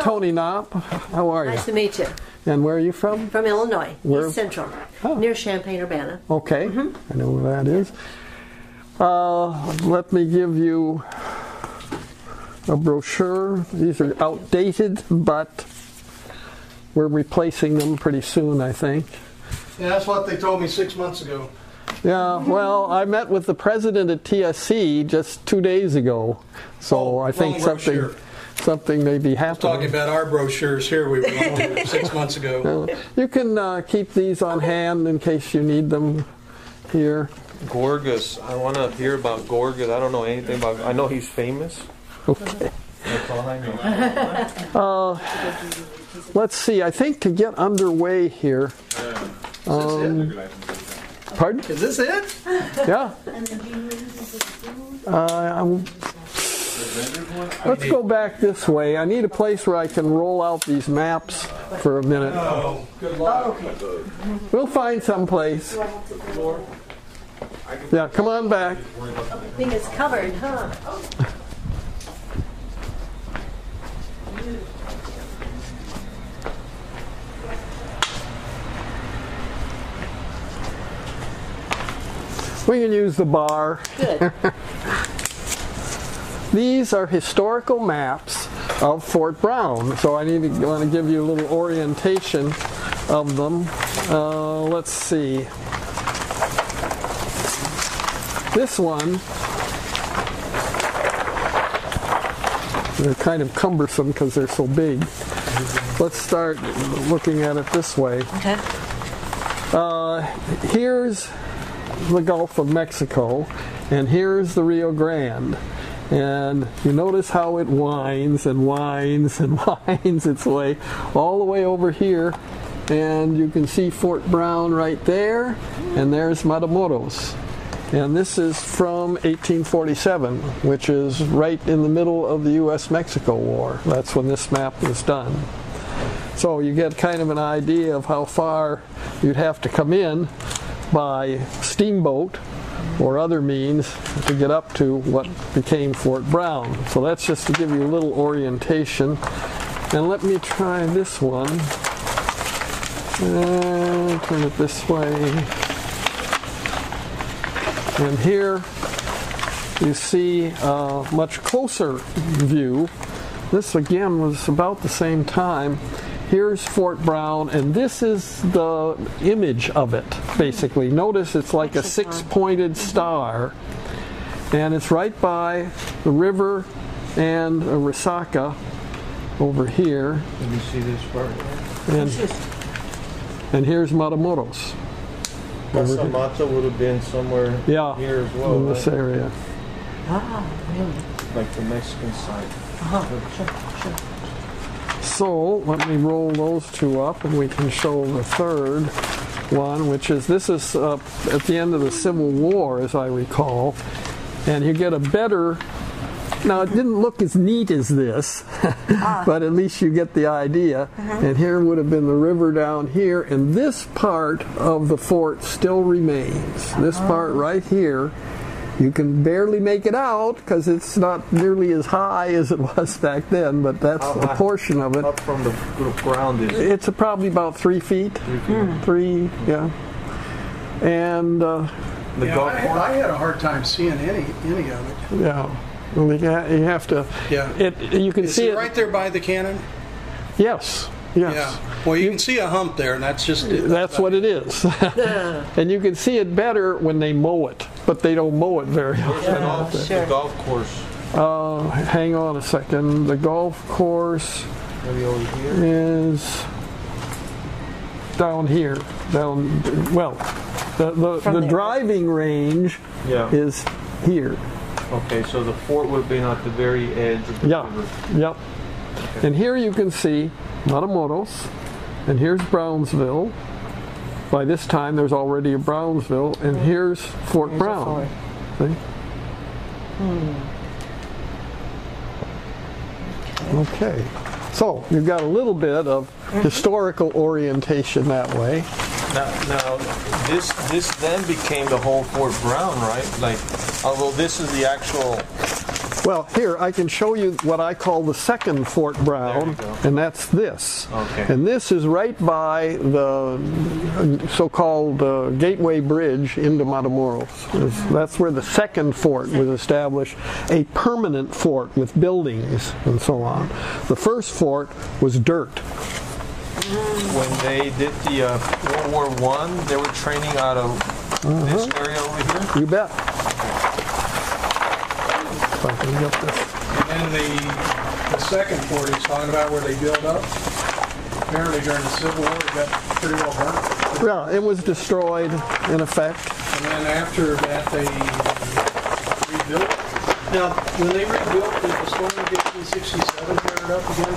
Tony Knopp. How are you? Nice to meet you. And where are you from? From Illinois, Where? East Central, Oh. near Champaign-Urbana. Okay, I know where that is. Let me give you a brochure. These are outdated, but we're replacing them pretty soon, I think. Yeah, that's what they told me 6 months ago. Yeah, well, I met with the president at TSC just 2 days ago, so I think something may be happening. Talking about our brochures here, we were on 6 months ago. You can keep these on hand in case you need them here. Gorgas. I want to hear about Gorgas. I don't know anything about. I know he's famous. Okay. That's all I know. Let's see. I think to get underway here. Pardon? Is this it? Yeah. Let's go back this way. I need a place where I can roll out these maps for a minute. Oh, good luck. We'll find some place. Yeah, come on back. Everything is covered, huh? We can use the bar. Good. These are historical maps of Fort Brown, so I want to give you a little orientation of them. Let's see. This one, they're kind of cumbersome because they're so big. Let's start looking at it this way. Okay. Here's the Gulf of Mexico, and here's the Rio Grande. And you notice how it winds and winds and winds its way all the way over here. And you can see Fort Brown right there, and there's Matamoros. And this is from 1847, which is right in the middle of the U.S.-Mexico War. That's when this map was done. So you get kind of an idea of how far you'd have to come in by steamboat or other means to get up to what became Fort Brown. So that's just to give you a little orientation. And let me try this one. Turn it this way. And here you see a much closer view. This again was about the same time. Here's Fort Brown, and this is the image of it, basically. Notice it's like a six-pointed star, and it's right by the river and Resaca over here. Let me see this part. And here's Matamoros. Casamata would have been somewhere here as well, in this area. Ah, really? Like the Mexican side. Sure. So let me roll those two up, and we can show the third one, which is this is at the end of the Civil War, as I recall, and you get a better. Now it didn't look as neat as this, but at least you get the idea. And here would have been the river down here, and this part of the fort still remains. This part right here. You can barely make it out because it's not nearly as high as it was back then, but that's a portion of it. Up from the ground is it's probably about 3 feet. 3, yeah. And I had a hard time seeing any of it. yeah, well, you have to. Yeah. You can see it right there by the cannon. Yes. Yes. Yeah. Well, you can see a hump there, and that's just it. That's what it is. And you can see it better when they mow it, but they don't mow it very often. The golf course. Hang on a second. The golf course Maybe over here. is down here. The driving range is here. Okay, so the fort would have been at the very edge of the river. Yep. Okay. And here you can see Matamoros, and here's Brownsville. By this time, there's already a Brownsville, and here's Fort Brown. See? Okay. So you've got a little bit of historical orientation that way. Now, this then became the whole Fort Brown, right? Like, although this is the actual Well, here, I can show you what I call the second Fort Brown, and that's this. Okay. And this is right by the so-called Gateway Bridge into Matamoros. That's where the second fort was established, a permanent fort with buildings and so on. The first fort was dirt. When they did the World War I, they were training out of this area over here? You bet. If I can get this. And the second fort he's talking about where they built up, apparently during the Civil War it got pretty well burnt. Yeah, it was destroyed in effect. And then after that they rebuilt. Now, when they rebuilt, did the storm of 1867 tear it up again?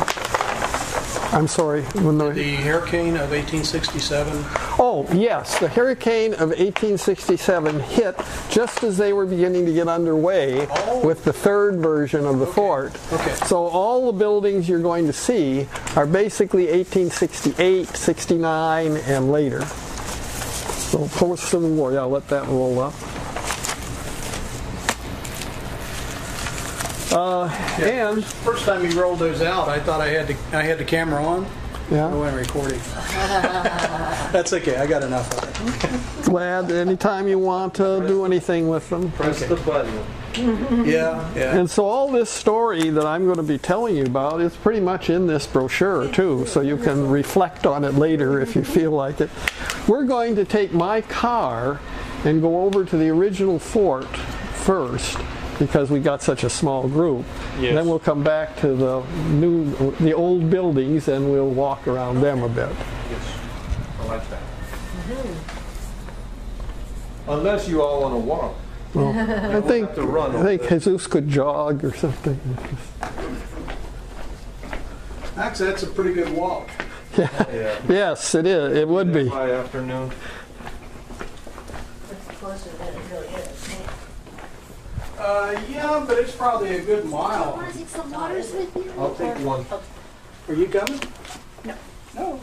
I'm sorry. When The hurricane of 1867? Oh, yes. The hurricane of 1867 hit just as they were beginning to get underway with the third version of the fort. Okay. So all the buildings you're going to see are basically 1868, 69, and later. So post-Civil War. Yeah, I'll let that roll up. And First time you rolled those out, I thought I had the camera on. yeah, I wasn't recording. That's okay. I got enough of it. glad anytime you want to do anything with them. Press the button. Yeah, yeah. And so all this story that I'm going to be telling you about is pretty much in this brochure too, so you can reflect on it later if you feel like it. We're going to take my car and go over to the original fort first, because we got such a small group. Yes. Then we'll come back to the old buildings and we'll walk around them a bit. Yes. I like that. Unless you all want to walk. Well, I think have to run I think over there. Jesus could jog or something. Actually, that's a pretty good walk. Yeah. Yes, it is. It would be. By afternoon. It's closer than it really is. Yeah, but it's probably a good mile. Want to take some waters with you? I'll take one. Are you coming? No. No.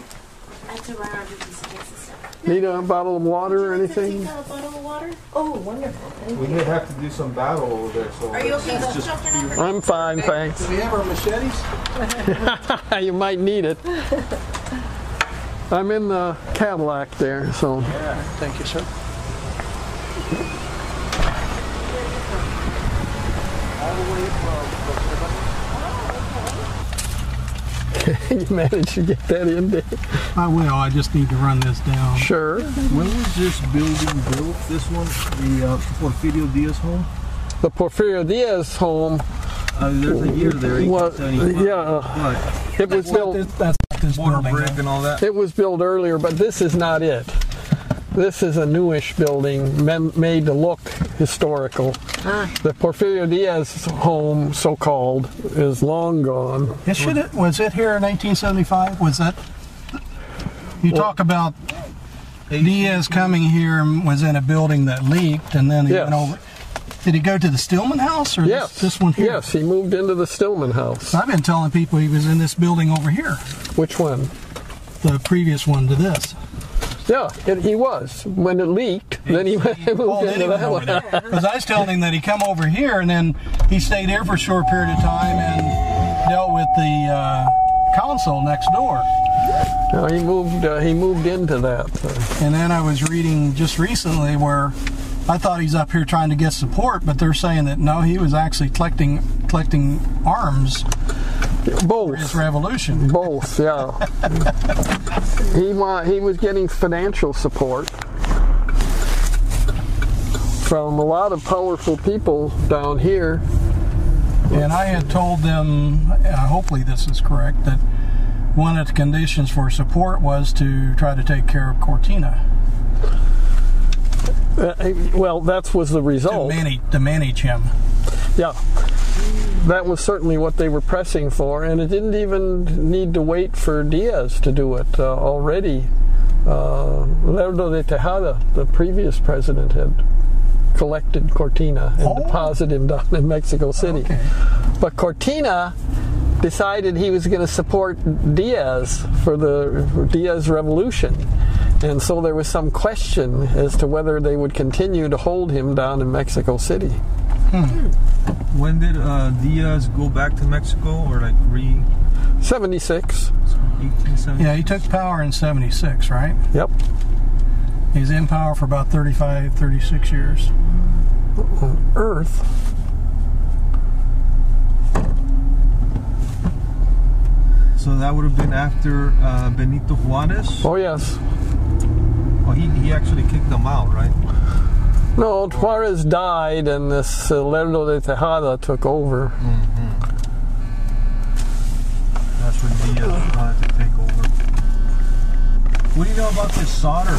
I have to run out of these snacks and stuff. Need a bottle of water or anything? Take a bottle of water? Oh, wonderful. Thank We you. may have to do some battle over there. So Are you okay it's with just jumping over? I'm fine, thanks. Do we have our machetes? You might need it. I'm in the Cadillac there, so. Yeah. Thank you, sir. You managed to get that in there? I will. I just need to run this down. Sure. When was this building built? This one, the Porfirio Diaz home? The Porfirio Diaz home There's a year there, was, 1875. yeah, But it was built. That's this mortar building. brick and all that. It was built earlier, but this is not it. This is a newish building made to look historical. The Porfirio Diaz home, so-called, is long gone. Was it here in 1875? Was that? You talk about Diaz coming here and was in a building that leaked, and then he Yes. went over. Did he go to the Stillman House or Yes, this one here? Yes, he moved into the Stillman house. I've been telling people he was in this building over here, Which one? the previous one to this. Yeah, he was. When it leaked, then he moved into that one. Because I was telling him that he come over here and then he stayed here for a short period of time and dealt with the council next door. No, he moved into that. And then I was reading just recently where I thought he's up here trying to get support, but they're saying that no, he was actually collecting arms for his Both. revolution. Both, yeah. He was getting financial support from a lot of powerful people down here. And I had told them, hopefully this is correct, that one of the conditions for support was to try to take care of Cortina. Well, that was the result. To manage him. Yeah. That was certainly what they were pressing for, and it didn't even need to wait for Diaz to do it. Already, Lerdo de Tejada, the previous president, had collected Cortina and deposited him down in Mexico City. Okay. But Cortina decided he was going to support Diaz for the Diaz revolution. And so there was some question as to whether they would continue to hold him down in Mexico City. When did Diaz go back to Mexico, or like 76. 1870? Yeah, he took power in 76, right? Yep. He's in power for about 35, 36 years. On Earth. So that would have been after Benito Juarez. Oh, yes. Oh, he actually kicked them out, right? No, Juarez died and this Lerdo de Tejada took over. That's when Diaz wanted to take over. What do you know about this solder?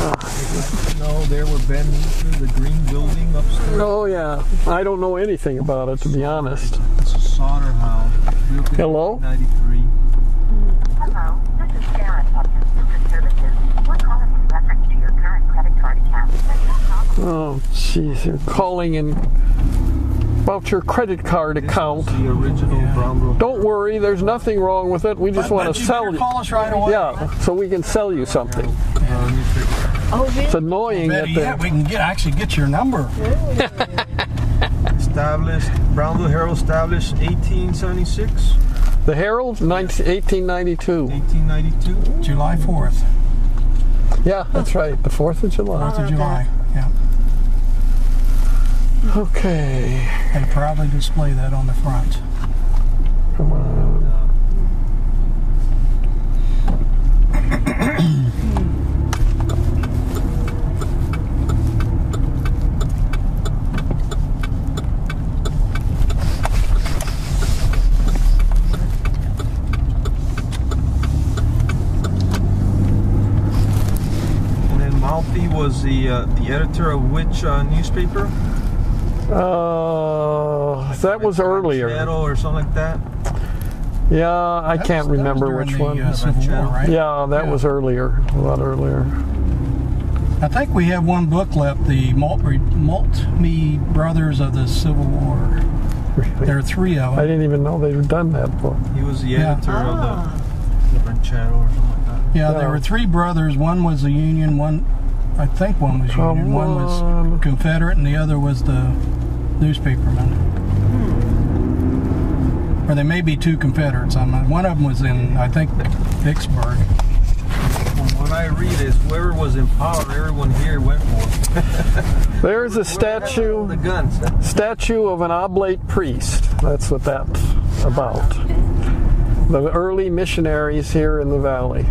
There were Ben Meeker, the green building upstairs. Oh, yeah. I don't know anything about it, to be honest. It's a solder house. Hello? 93. Hello, this is Sharon at Consumer Services. We're calling in reference to your current credit card account. Oh, jeez. You're calling in about your credit card account. The original Brownsville. Don't worry, there's nothing wrong with it. We just want to sell you. Call us right away. Yeah, so we can sell you something. Oh, really? It's annoying Better that yet, we can actually get your number. Established, Brownsville Herald established 1876, the Herald, 1892. 1892. July 4th. Yeah, that's right. The 4th of July. 4th of July. Yeah. Okay. They proudly display that on the front. Come on. And then Malfi was the editor of which newspaper? That was earlier. Or something like that. Yeah, I can't remember which one. Civil War, right? Yeah, that was earlier, a lot earlier. I think we have one book left, the Maltby Brothers of the Civil War. Really? There are 3 of I them. didn't even know they'd done that book. He was the editor of the Ranchero or something like that. Yeah, there were 3 brothers. One was the Union, I think one was Union, one was Confederate, and the other was the newspaperman. Or there may be 2 Confederates. One of them was in, I think, Vicksburg. From what I read is whoever was in power, everyone here went for. There's a statue. The guns. Statue of an oblate priest. That's what that's about. The early missionaries here in the valley.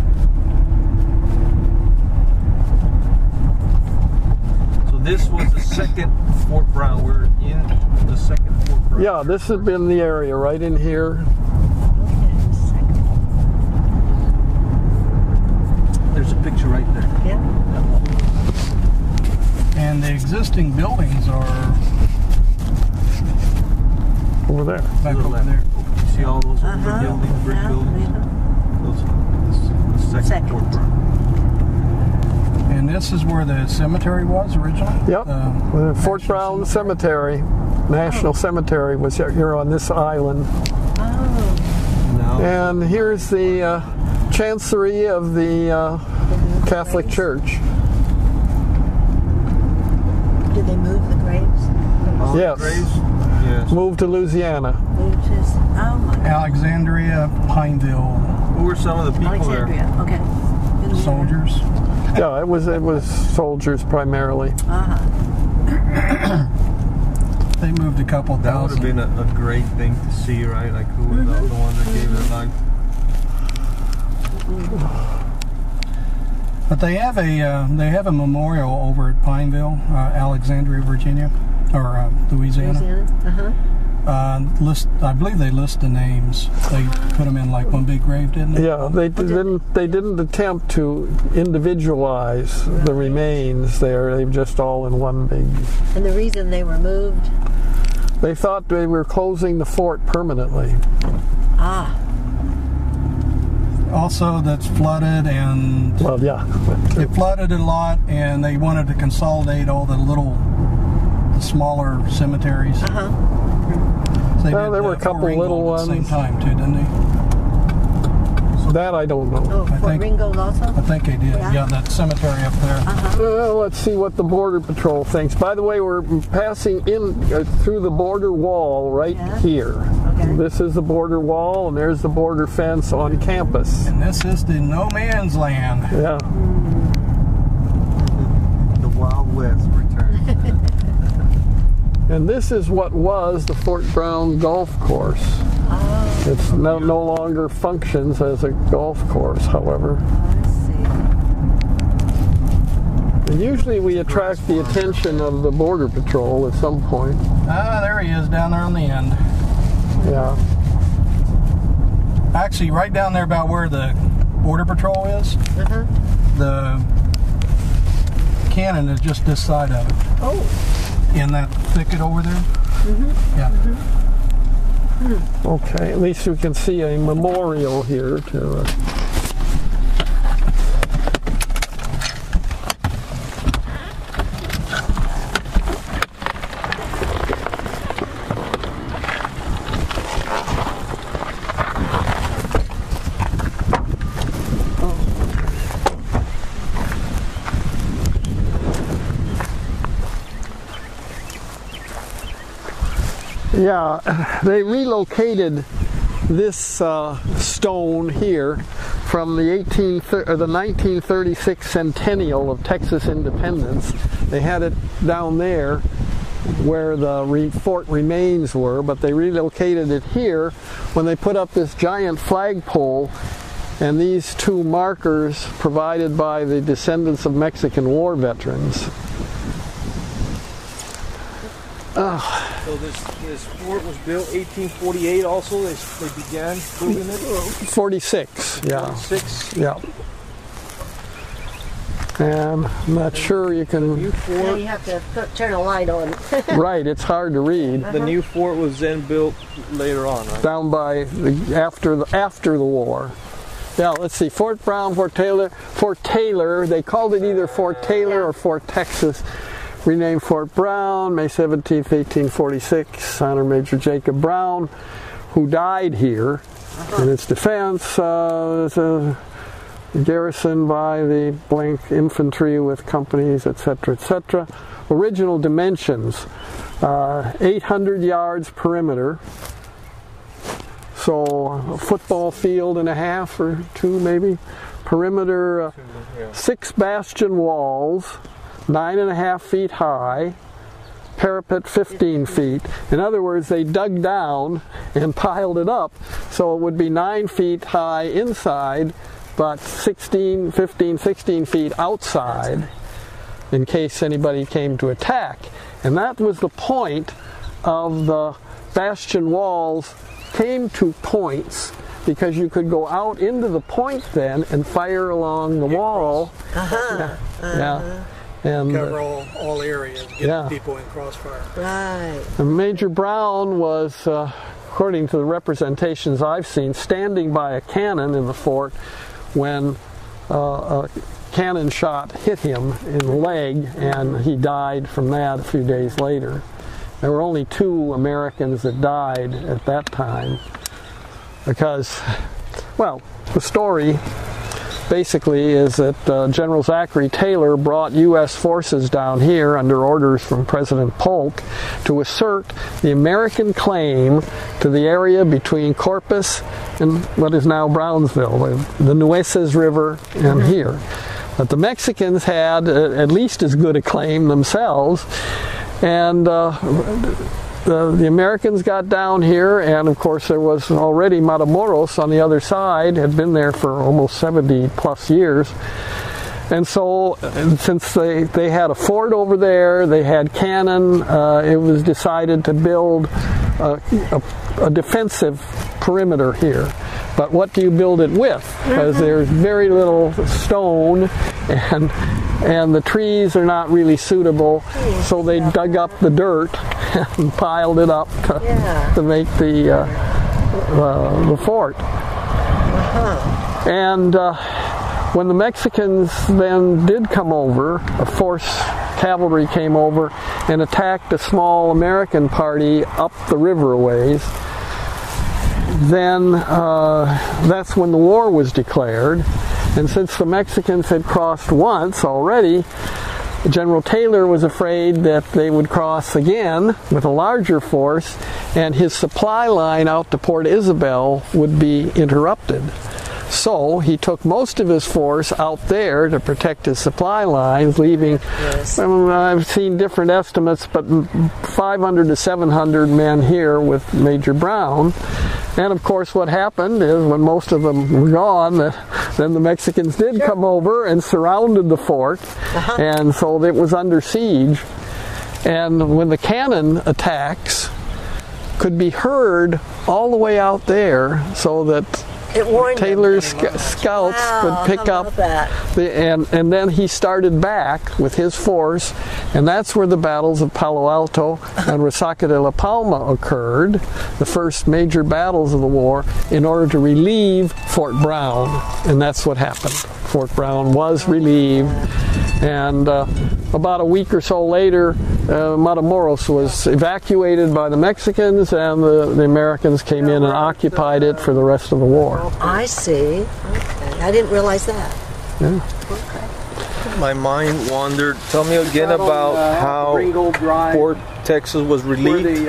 So this was the second Fort Brown. We're in the second Fort Brown. Yeah, this had been the area right in here. There's a picture right there. Yeah. And the existing buildings are Over there. back To the over left. there. You see all those buildings, brick buildings? Those are the second Fort Brown. And this is where the cemetery was originally? Yep. The Fort National Brown Cemetery, National Cemetery, was here on this island. Now, And here's the chancery of the Catholic Church. Did they move the graves? all the Yes. graves? Yes. Moved to Louisiana. Moved to, oh my God. Alexandria, Pineville, Who were some of the people there? Alexandria, okay. soldiers. Yeah, it was soldiers primarily. Uh-huh. They moved a couple That would have thousand. been a great thing to see, right? Like who were the ones that gave their life? But they have a memorial over at Pineville, Alexandria, Virginia, or Louisiana. Uh-huh. I believe they list the names. They put them in like one big grave, didn't they? Yeah, they didn't attempt to individualize the remains there. They just all in one big. And the reason they were moved? They thought they were closing the fort permanently. Ah. Also, that's flooded, and Well, yeah. it flooded a lot, and they wanted to consolidate all the smaller cemeteries. Uh-huh. So they Well, did, there were a couple Fort little Ringgold at the same ones. time too, didn't they? That I don't know. Oh, I Fort think- Ringo's also? I think they did. Yeah. Yeah, that cemetery up there. Let's see what the Border Patrol thinks. By the way, we're passing in through the border wall right Yeah. here. Okay. This is the border wall, and there's the border fence on campus. And this is the no man's land. Yeah. The Wild West returns. And this is what was the Fort Brown Golf Course. Oh, It's no longer functions as a golf course, however. I see. And usually we attract the attention of the Border Patrol at some point. Ah, there he is down there on the end. Yeah. Actually, right down there about where the Border Patrol is, the cannon is just this side of it. Oh, In that thicket over there. Yeah. Okay, at least we can see a memorial here to Yeah, they relocated this stone here from the 1936 centennial of Texas independence. They had it down there where the fort remains were, but they relocated it here when they put up this giant flagpole and these two markers provided by the descendants of Mexican War veterans. So this fort was built 1848 also? They began building it? 46, yeah. 46? Yeah. And I'm not sure you New can... now fort, you have to turn a light on. Right, it's hard to read. the new fort was then built later on, right? Down by after the war. Yeah, let's see. Fort Brown, Fort Taylor. They called it either Fort Taylor or Fort Texas. Renamed Fort Brown, May 17th, 1846. Honor Major Jacob Brown, who died here in its defense. It's a garrison by the blank infantry with companies, etc., etc. Original dimensions: 800 yards perimeter. So a football field and a half or two maybe. Perimeter, 6 bastion walls, 9.5 feet high, parapet 15 feet. In other words, they dug down and piled it up so it would be 9 feet high inside, but 15, 16 feet outside in case anybody came to attack. And that was the point of the bastion walls. Came to points because you could go out into the point then and fire along the wall. Yeah. And Cover all areas, get Yeah. people in crossfire. Right. Major Brown was, according to the representations I've seen, standing by a cannon in the fort when a cannon shot hit him in the leg, and he died from that a few days later. There were only 2 Americans that died at that time because, well, the story basically is that General Zachary Taylor brought U.S. forces down here under orders from President Polk to assert the American claim to the area between Corpus and what is now Brownsville, the Nueces River and here. But the Mexicans had at least as good a claim themselves. And the Americans got down here, and of course there was already Matamoros on the other side, had been there for almost 70 plus years. And so since they had a fort over there, they had cannon, it was decided to build a defensive perimeter here. But what do you build it with? Because there's very little stone, and the trees are not really suitable, so they dug up the dirt and piled it up to make the fort. And when the Mexicans then did come over, a force cavalry came over and attacked a small American party up the river a ways. then that's when the war was declared. And since the Mexicans had crossed once already, General Taylor was afraid that they would cross again with a larger force, and his supply line out to Port Isabel would be interrupted. So he took most of his force out there to protect his supply lines, leaving, I've seen different estimates, but 500 to 700 men here with Major Brown. And of course what happened is when most of them were gone, then the Mexicans did come over and surrounded the fort, and so it was under siege. And when the cannon attacks could be heard all the way out there, so that Taylor's scouts would pick up and then he started back with his force, and that's where the battles of Palo Alto and Resaca de la Palma occurred, the first major battles of the war, in order to relieve Fort Brown. And that's what happened. Fort Brown was relieved, and about a week or so later, Matamoros was evacuated by the Mexicans, and the Americans came in and occupied it for the rest of the war. I see. Okay. I didn't realize that. Yeah. My mind wandered. Tell me again about how Fort Texas was relieved.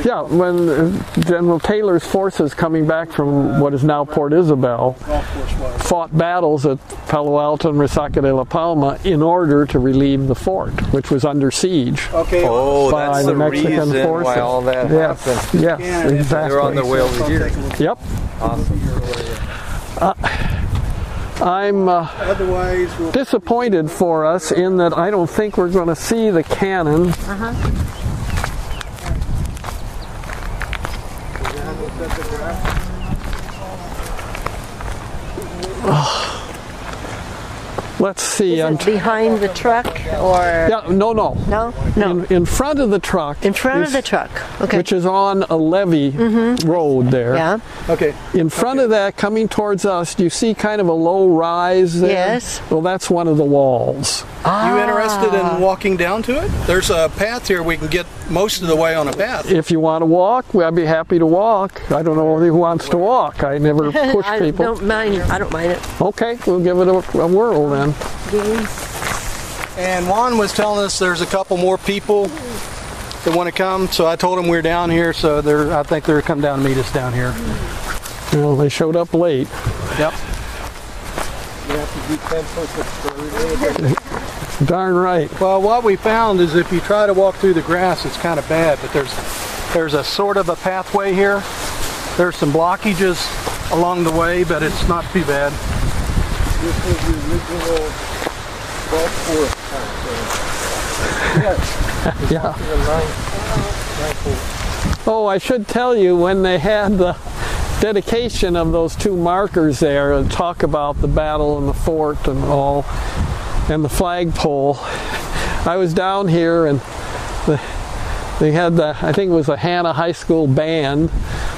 Yeah, when General Taylor's forces coming back from what is now Port Isabel fought battles at Palo Alto and Resaca de la Palma in order to relieve the fort, which was under siege by that's the the Mexican reason forces. why all that happened. Yes, exactly. They're on their way over here. Yep. Awesome. I'm disappointed for us in that I don't think we're going to see the cannon. Let's see. Is it behind the truck or? Yeah, no. No? In front of the truck. In front of the truck. Okay. Which is on a levee road there. Yeah. Okay. In front of that, coming towards us, do you see kind of a low rise there? Yes. Well, that's one of the walls. You interested in walking down to it? There's a path here we can get most of the way on a path. If you want to walk, I'd be happy to walk. I don't know who wants to walk. I never push people. I don't mind it. Okay, we'll give it a whirl then. And Juan was telling us there's a couple more people that want to come, so I told them we're down here, so I think they're come down to meet us down here. Well, they showed up late. Yep. You have to do 10 push-ups. Darn right. Well, what we found is if you try to walk through the grass, it's kind of bad, but there's a sort of a pathway here. There's some blockages along the way, but it's not too bad. This is the original golf course. Yeah. Oh, I should tell you, when they had the dedication of those two markers there and talk about the battle and the fort and all, and the flagpole, I was down here and they had I think it was the Hannah High School band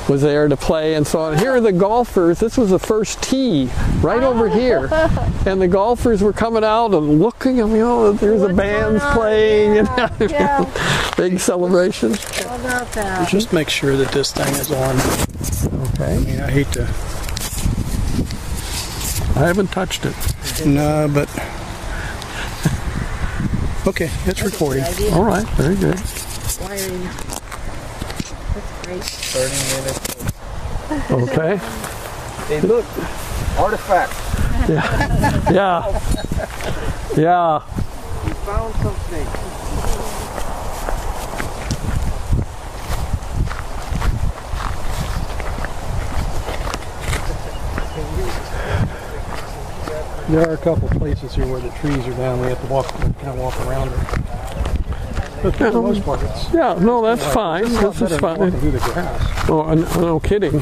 was there to play and so on. Here are the golfers. This was the first tee right over here, and the golfers were coming out and looking. There's the bands playing and big celebration. How about that? Just make sure that this thing is on. Okay. I mean, I hate to. I haven't touched it. No, but. Okay, it's recording. All right, very good. Wiring. That's great. 30 minutes. Okay. Hey, look, artifact. Yeah. We found something. There are a couple places here where the trees are down. We have to kind of walk around it. But for the most part, it's No, that's fine. this This is fine. fine. Through the grass. Oh, no kidding.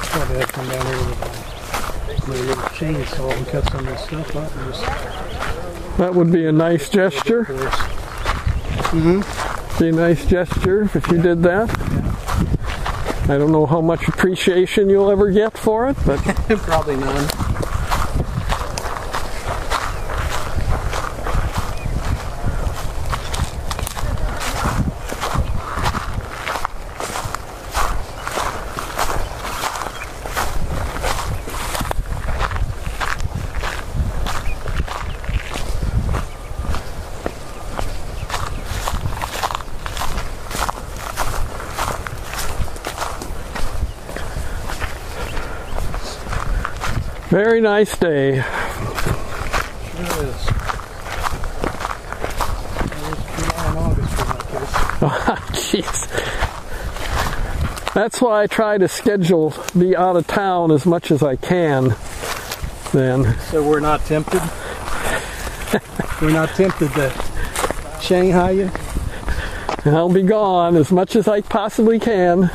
Probably have to come down here with a little chainsaw and cut some of this stuff up and just. That would be a nice gesture. Be a nice gesture if you did that. I don't know how much appreciation you'll ever get for it, but Probably none. very nice day. Sure is. July and August for like this. Jeez. That's why I try to schedule be out of town as much as I can. Then So we're not tempted? We're not tempted to Shanghai you? I'll be gone as much as I possibly can.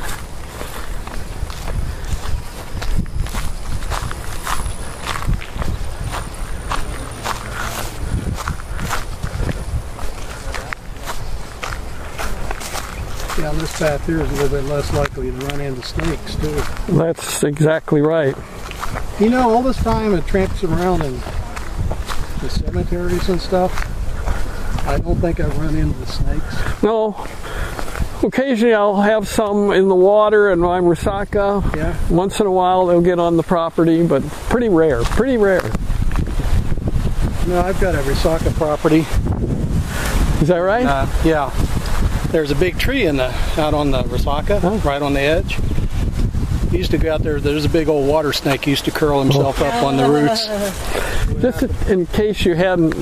Yeah, this path here is a little bit less likely to run into snakes too. That's exactly right. You know, all this time it tramps around in the cemeteries and stuff, I don't think I've run into the snakes. No. Occasionally I'll have some in the water in my Resaca. Yeah. Once in a while they'll get on the property, but pretty rare. Pretty rare. No, I've got a Resaca property. Is that right? Yeah. There's a big tree out on the Resaca, right on the edge. He used to go out there. There's a big old water snake. He used to curl himself up on the roots. Just in case you hadn't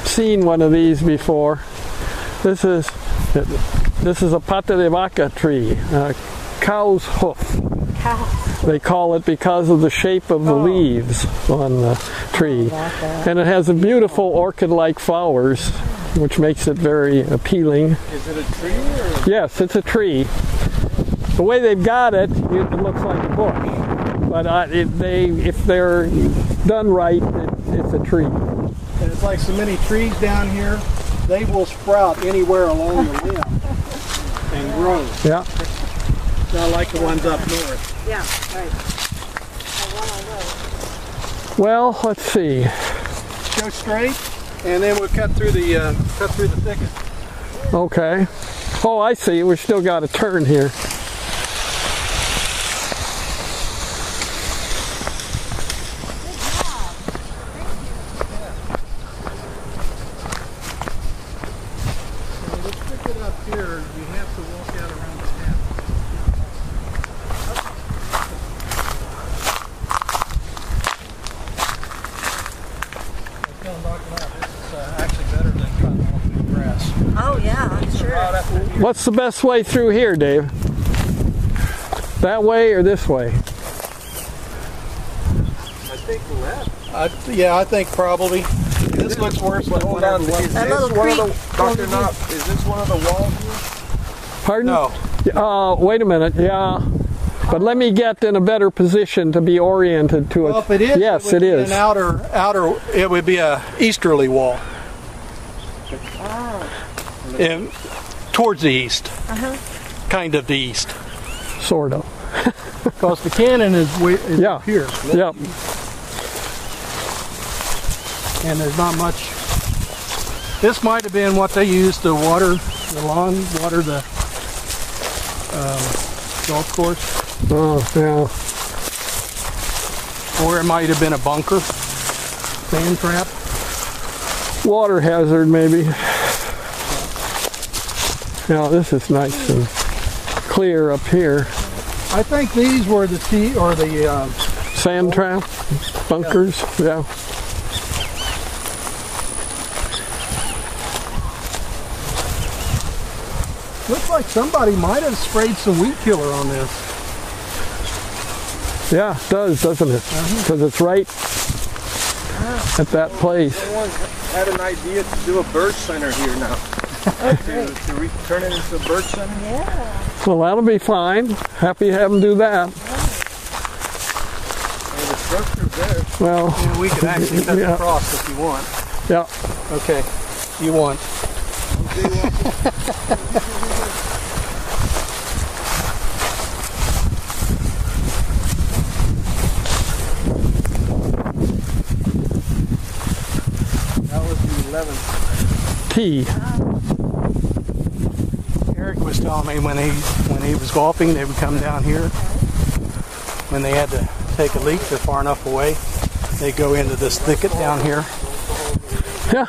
seen one of these before, this is a pata de vaca tree, cow's hoof. They call it because of the shape of the leaves on the tree. And it has a beautiful orchid-like flowers, which makes it very appealing. Is it a tree or? Yes, it's a tree. The way they've got it, it looks like a bush. But if they're done right, it's a tree. And it's like so many trees down here, they will sprout anywhere along the limb and grow. Yeah. Not like the ones up north. Yeah, right. Well, let's see. Go straight, and then we'll cut through the thicket. Okay. Oh, I see. We still got a turn here. Let's pick it up here. You have to walk out around the path. This is actually better than trying to walk through the grass. Oh, yeah, sure. What's the best way through here, Dave? That way or this way? I think left. Yeah, I think probably. This looks worse than Hold on. Is whatever. this That little one of the creek. Dr. Knopp? Is this one of the walls here? Pardon? No. Wait a minute. Yeah. But let me get in a better position to be oriented to it. Well, if it is, yes, it it would be is. an outer. It would be a easterly wall. And towards the east. Kind of the east. Sort of. Because the cannon is Yeah. up here. Yep. And there's not much. This might have been what they used to water the lawn, water the golf course. Oh, yeah. Or it might have been a bunker, sand trap. Water hazard, maybe. Now, this is nice and clear up here. I think these were the Sand trap, bunkers, yeah. looks like somebody might have sprayed some weed killer on this. Yeah, it does, doesn't it? Because it's right at that place. Someone had an idea to do a bird center here now. to turn it into a bird center. Well, that'll be fine. Happy to have them do that. And the structure's there. Well, Yeah, we could actually cut Yeah. across if you want. yeah. Okay, you want. 11. T. Eric was telling me when he was golfing, they would come down here. When they had to take a leak, they're far enough away. They go into this thicket down here. Yeah.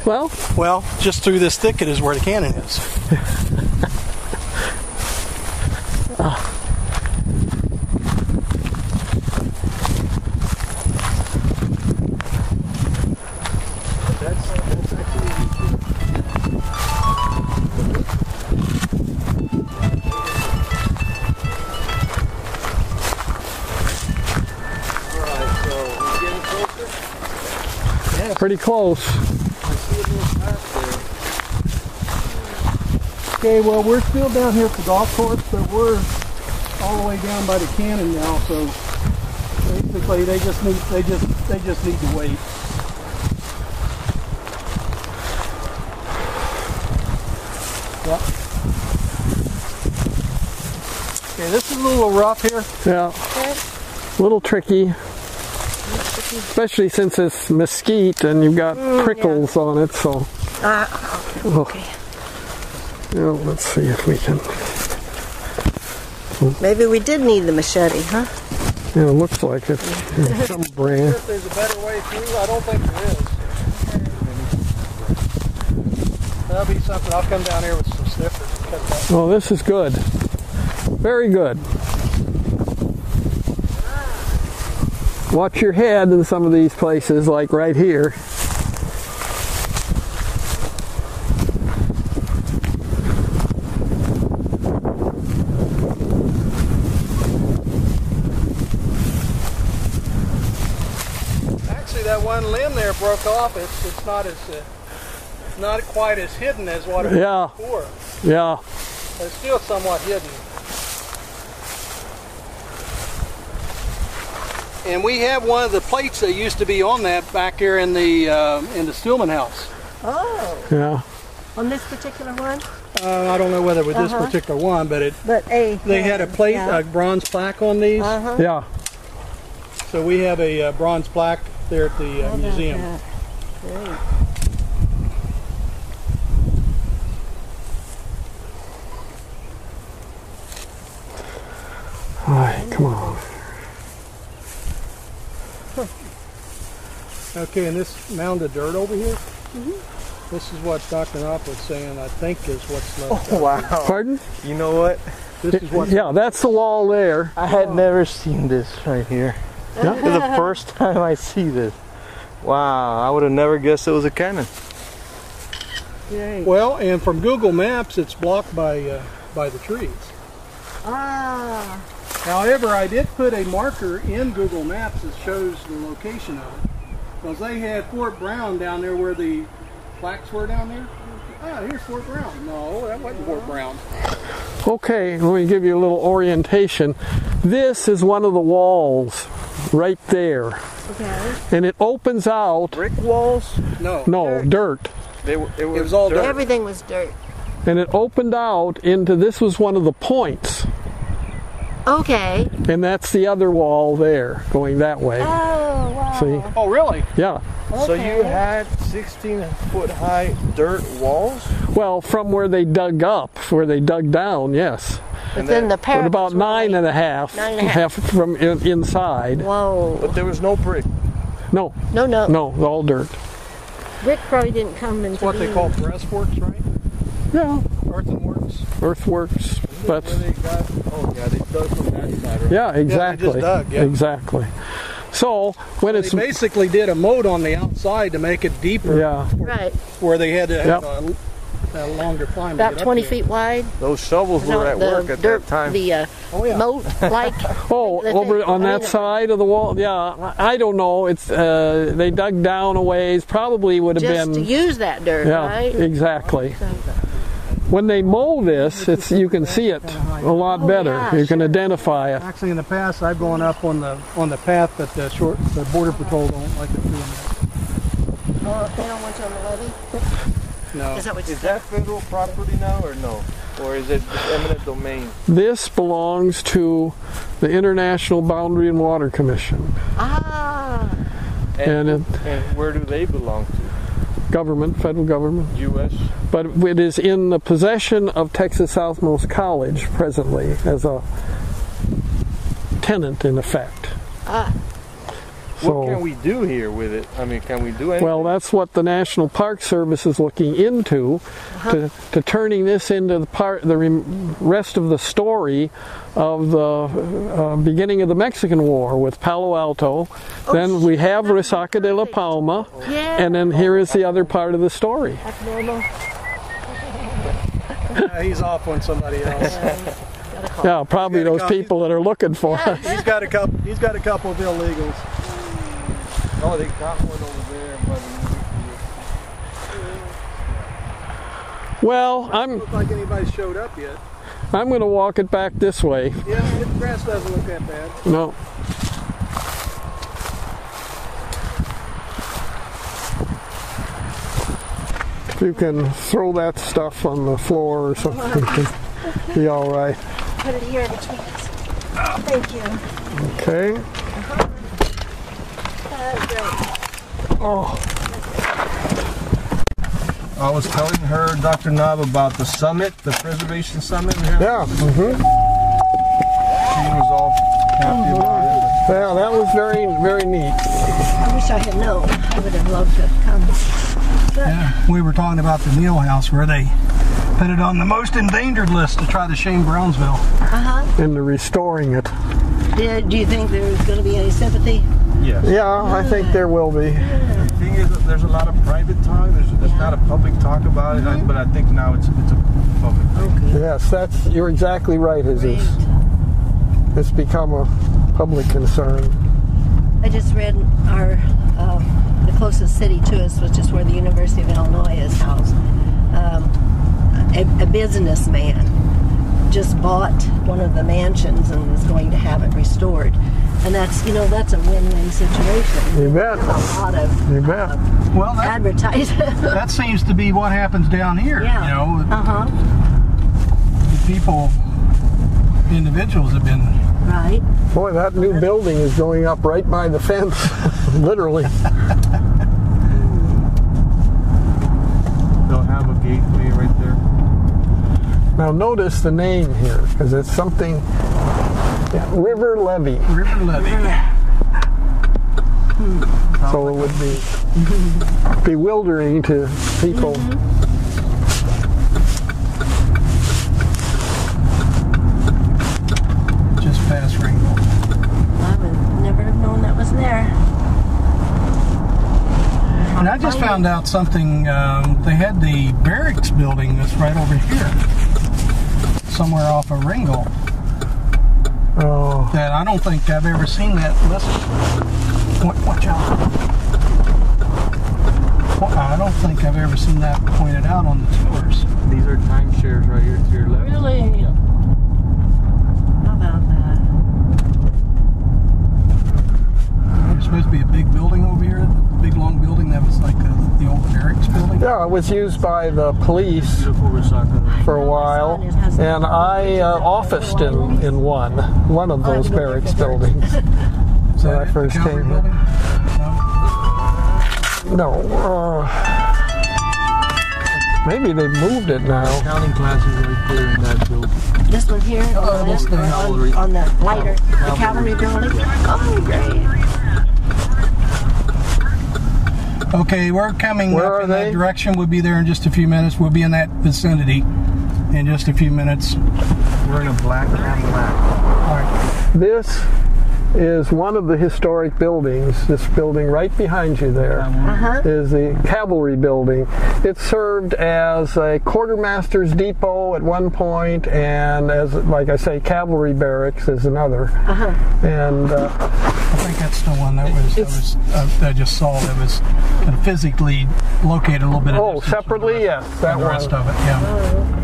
Well, just through this thicket is where the cannon is. Pretty close. Okay, well, we're still down here at the golf course, but we're all the way down by the cannon now. So basically, they just need to wait. Yep. Okay, this is a little rough here. Yeah. A little tricky. Especially since it's mesquite and you've got prickles on it, so. Okay. Well, let's see if we can. Maybe we did need the machete, huh? Yeah, it looks like it. Some brand. If there's a better way through, I don't think there is. That'll be something. I'll come down here with some snippers and cut that. Oh, this is good. Very good. Watch your head in some of these places, like right here. Actually, that one limb there broke off. It's not as not quite as hidden as what it was before. Yeah. But it's still somewhat hidden. And we have one of the plates that used to be on that back here in the Stillman house. Oh. Yeah. On this particular one? I don't know whether with this particular one, but they had a plate, a bronze plaque on these. Yeah. So we have a bronze plaque there at the museum. Great. All right, come on. Okay, and this mound of dirt over here, this is what Dr. Knopp was saying, I think is what's left. Oh, wow. Pardon? You know what? This is what. Yeah, that's the wall there. I had never seen this right here. Yeah. This is the first time I see this. Wow, I would have never guessed it was a cannon. Great. Well, and from Google Maps, it's blocked by the trees. Ah. However, I did put a marker in Google Maps that shows the location of it. Because they had Fort Brown down there where the plaques were down there. Ah, here's Fort Brown. No, that wasn't Fort Brown. Okay, let me give you a little orientation. This is one of the walls right there. Okay. And it opens out. Brick walls? No, dirt. It was all dirt. Everything was dirt. And it opened out into, this was one of the points. Okay. And that's the other wall there, going that way. Oh, wow. See? Oh, really? Yeah. So you had 16-foot high dirt walls? Well, from where they dug up, where they dug down, yes. But then the But parapets about were 9.5, 9.5. from inside. Whoa. But there was no brick. No, No. all dirt. Brick probably didn't come into It's what they call breastworks, right? Yeah, Earthenworks. earthworks. But Where they got, oh yeah, they dug from that side, right? yeah, exactly. just dug, yeah. Exactly. So when it's They basically did a moat on the outside to make it deeper. yeah, Right. Where they had to have Yep. a longer climb. About to get 20 up there. feet wide. Those shovels were at work at dirt, that time. The Oh, yeah. moat like. oh, over on that side of the wall. Yeah, I don't know. It's they dug down a ways. Probably would have Just to been. use that dirt, Yeah, right? exactly. When they mow this, you can see it a lot better. yeah, You can sure. identify it. Actually, in the past, I've gone up on the path, but the border patrol don't like it doing that. Oh, they don't want you on the levee? No. Is that what you Is said? that federal property now or no? Or is it just eminent domain? This belongs to the International Boundary and Water Commission. Ah. And And where do they belong to? government, federal government. U.S. But it is in the possession of Texas Southmost College presently as a tenant in effect. What can we do here with it? I mean, can we do anything? Well, that's what the National Park Service is looking into, to turning this into the rest of the story of the beginning of the Mexican War with Palo Alto. Then we have Resaca de la Palma, and then here is the other part of the story. He's off on somebody else. Yeah, probably those people that are looking for us. He's got a couple of illegals. Oh, they got one over there, buddy. Well, Doesn't look like anybody showed up yet. I'm going to walk it back this way. Yeah, the grass doesn't look that bad. No. If you can throw that stuff on the floor or something, it'll be all right. Put it here between us. Thank you. Okay. Oh. I was telling her, Dr. Knopp, about the summit, the preservation summit. Yeah. Mm-hmm. She was all happy about it. Yeah, that was very, very neat. I wish I had known. I would have loved to come. Yeah, we were talking about the Neal House where they put it on the most endangered list to try to shame Brownsville. Into restoring it. Do you think there's going to be any sympathy? Yes. Yeah, I think there will be. The thing is that there's a lot of private talk. There's not a public talk about it, but I think now it's a public thing. Yes, you're exactly right, Jesus. It's become a public concern. I just read the closest city to us, which is where the University of Illinois is housed. A businessman just bought one of the mansions and is going to have it restored. And that's a win-win situation. You bet. A lot of Well, advertising. that seems to be what happens down here. Yeah. You know, individuals have been. Right. Boy, that new building is going up right by the fence, literally. They'll have a gateway right there. Now notice the name here, because it's something, River Levee. River Levee. So it would be bewildering to people. Just past Ringgold. I would never have known that was there. And I just found out something. They had the barracks building that's right over here, somewhere off of Ringgold. Oh. That I don't think I've ever seen that listed. Watch out. Well, I don't think I've ever seen that pointed out on the tours. These are timeshares right here to your left. Really? Yeah. How about that? There's supposed to be a big building over here, a big long building that was like the old barracks building. Yeah, it was used by the police Beautiful Resaca. for a while, and I officed in one of those barracks buildings Is when that I it, first the Calvary came here. building? No? No, maybe they moved it now. Accounting classes right there in that building. This one here on the left, the cavalry. on the lighter, the cavalry building. Oh, great. Okay, we're coming Where up are in they? that direction. We'll be there in just a few minutes. We'll be in that vicinity in just a few minutes. We're in a black Cadillac. All right. This is one of the historic buildings. This building right behind you there is the cavalry building. It served as a quartermaster's depot at one point, and as, like I say, cavalry barracks is another. And I think that's the one that I just saw that was kind of physically located a little bit. Separately, yes, that the one. rest of it, yeah.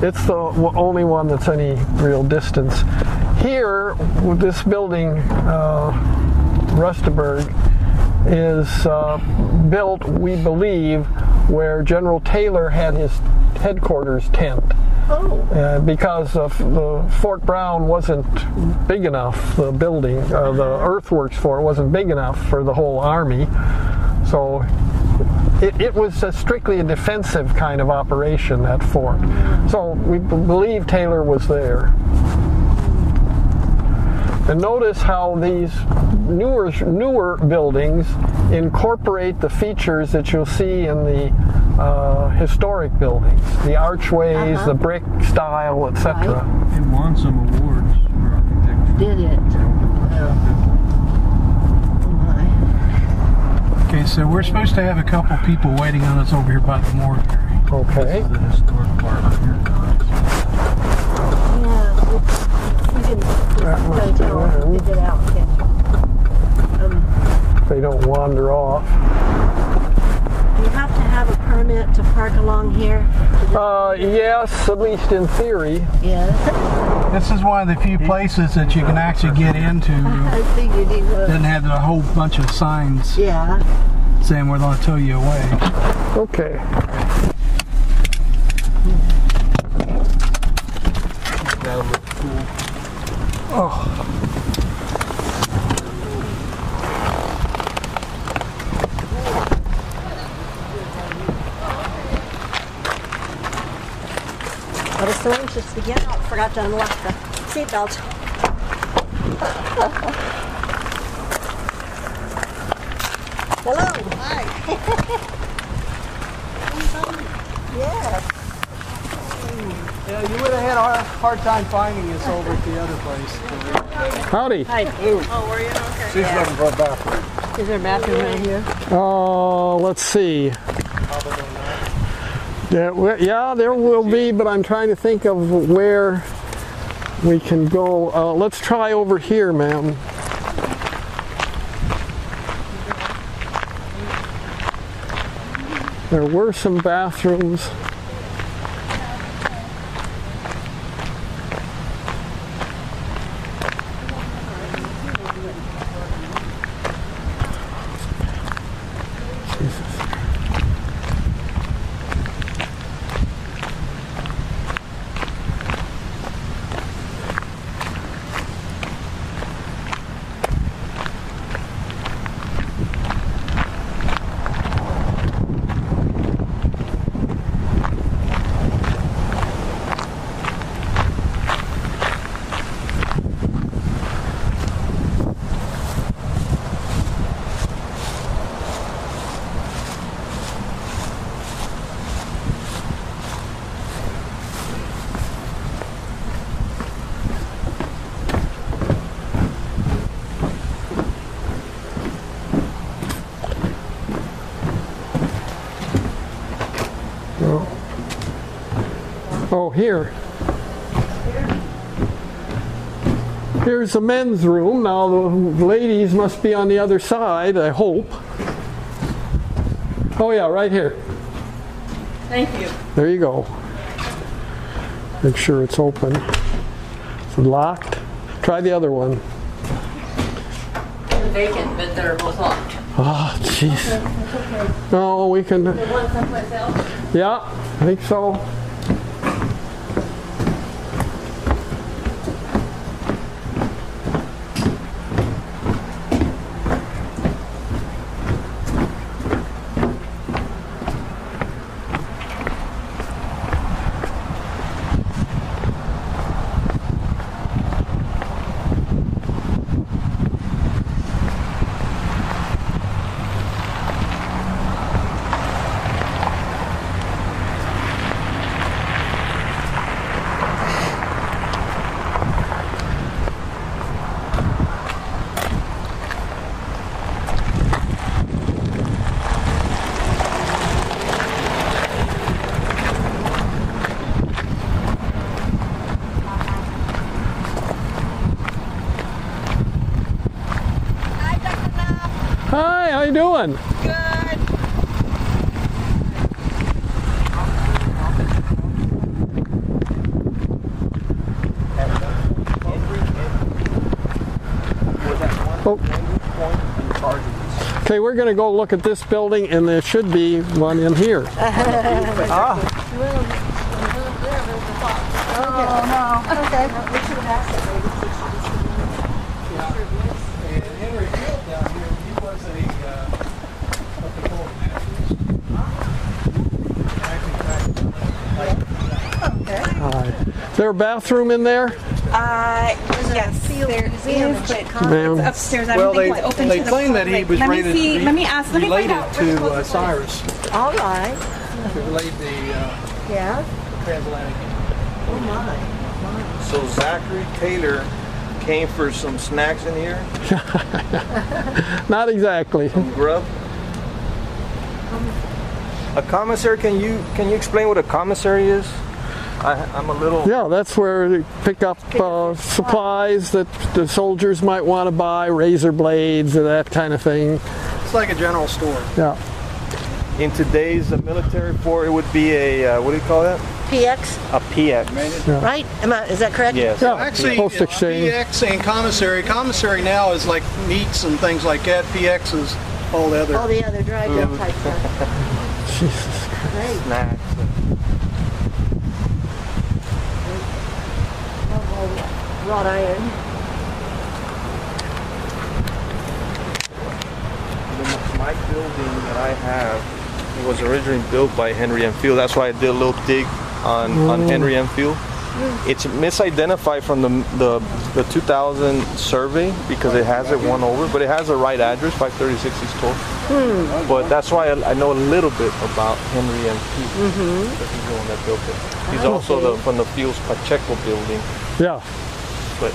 It's the only one that's any real distance. Here, with this building, Rustenburg, is built, we believe, where General Taylor had his headquarters tent. Because of the Fort Brown wasn't big enough, the building, the earthworks for it wasn't big enough for the whole army. So it was strictly a defensive kind of operation, that fort. So we believe Taylor was there. And notice how these newer buildings incorporate the features that you'll see in the historic buildings, the archways, the brick style, etc. It won some awards for architecture. Did it? Okay, so we're supposed to have a couple people waiting on us over here by the morgue area. Okay. The historic part of here. Yeah, we can tell them to get out. They don't wander off. Do you have to have a permit to park along here? Yes, at least in theory. Yeah. This is one of the few places that you can actually get into. I figured he would. Doesn't have a whole bunch of signs Yeah. saying we're going to tow you away. Okay. That'll look cool. Oh. I was so anxious to get out, forgot to unlock the seatbelt. Hello. Hi. Yes. Yeah, you would have had a hard time finding us over at the other place. Howdy. Hi. Oh, were you? Okay. She's looking for a bathroom. Is there a bathroom right here? Oh, let's see. Yeah, there will be, but I'm trying to think of where we can go. Let's try over here, ma'am. There were some bathrooms. Oh, here. Here's the men's room. Now the ladies must be on the other side, I hope. Oh yeah, right here. Thank you. There you go. Make sure it's open. Is it locked? Try the other one. They're vacant, but they're both locked. Oh, jeez. No, we can. The one someplace else? Yeah, I think so. Hi, how you doing? Good. Oh. Okay, we're going to go look at this building, and there should be one in here. Oh, no. Okay. We should have asked that lady. And Henry Field down here, he was a what they call a naturalist. Is there a bathroom in there? Yes, field there museum is, in but Ma'am. it's upstairs. I Well, don't think it's open they to the claim that public. he was Let me rated, see. Let me ask. Let me find related out. We're to supposed Cyrus. All right. Related the Yeah. transatlantic. Oh my. So Zachary Taylor came for some snacks in here, Not exactly. some grub. A commissary? Can you explain what a commissary is? I'm a little. Yeah, that's where they pick up supplies that the soldiers might want to buy, razor blades or that kind of thing. It's like a general store. Yeah. In today's military fort, it would be a what do you call that? PX, A PX. right? Is that correct? Yes. Yeah, Actually, post exchange. PX and commissary. Commissary now is like meats and things like that. PX is all the other. All the other dried up type stuff. Jesus. Great. Snacks. Wrought iron. My building that I have, it was originally built by Henry M. Field. That's why I did a little dig on Henry M. Field. It's misidentified from the 2000 survey because it has it one over, but it has the right address, 536 East 12. But that's why I know a little bit about Henry M. Field. Because he's the one that built it. He's also from the Fields Pacheco building. Yeah. But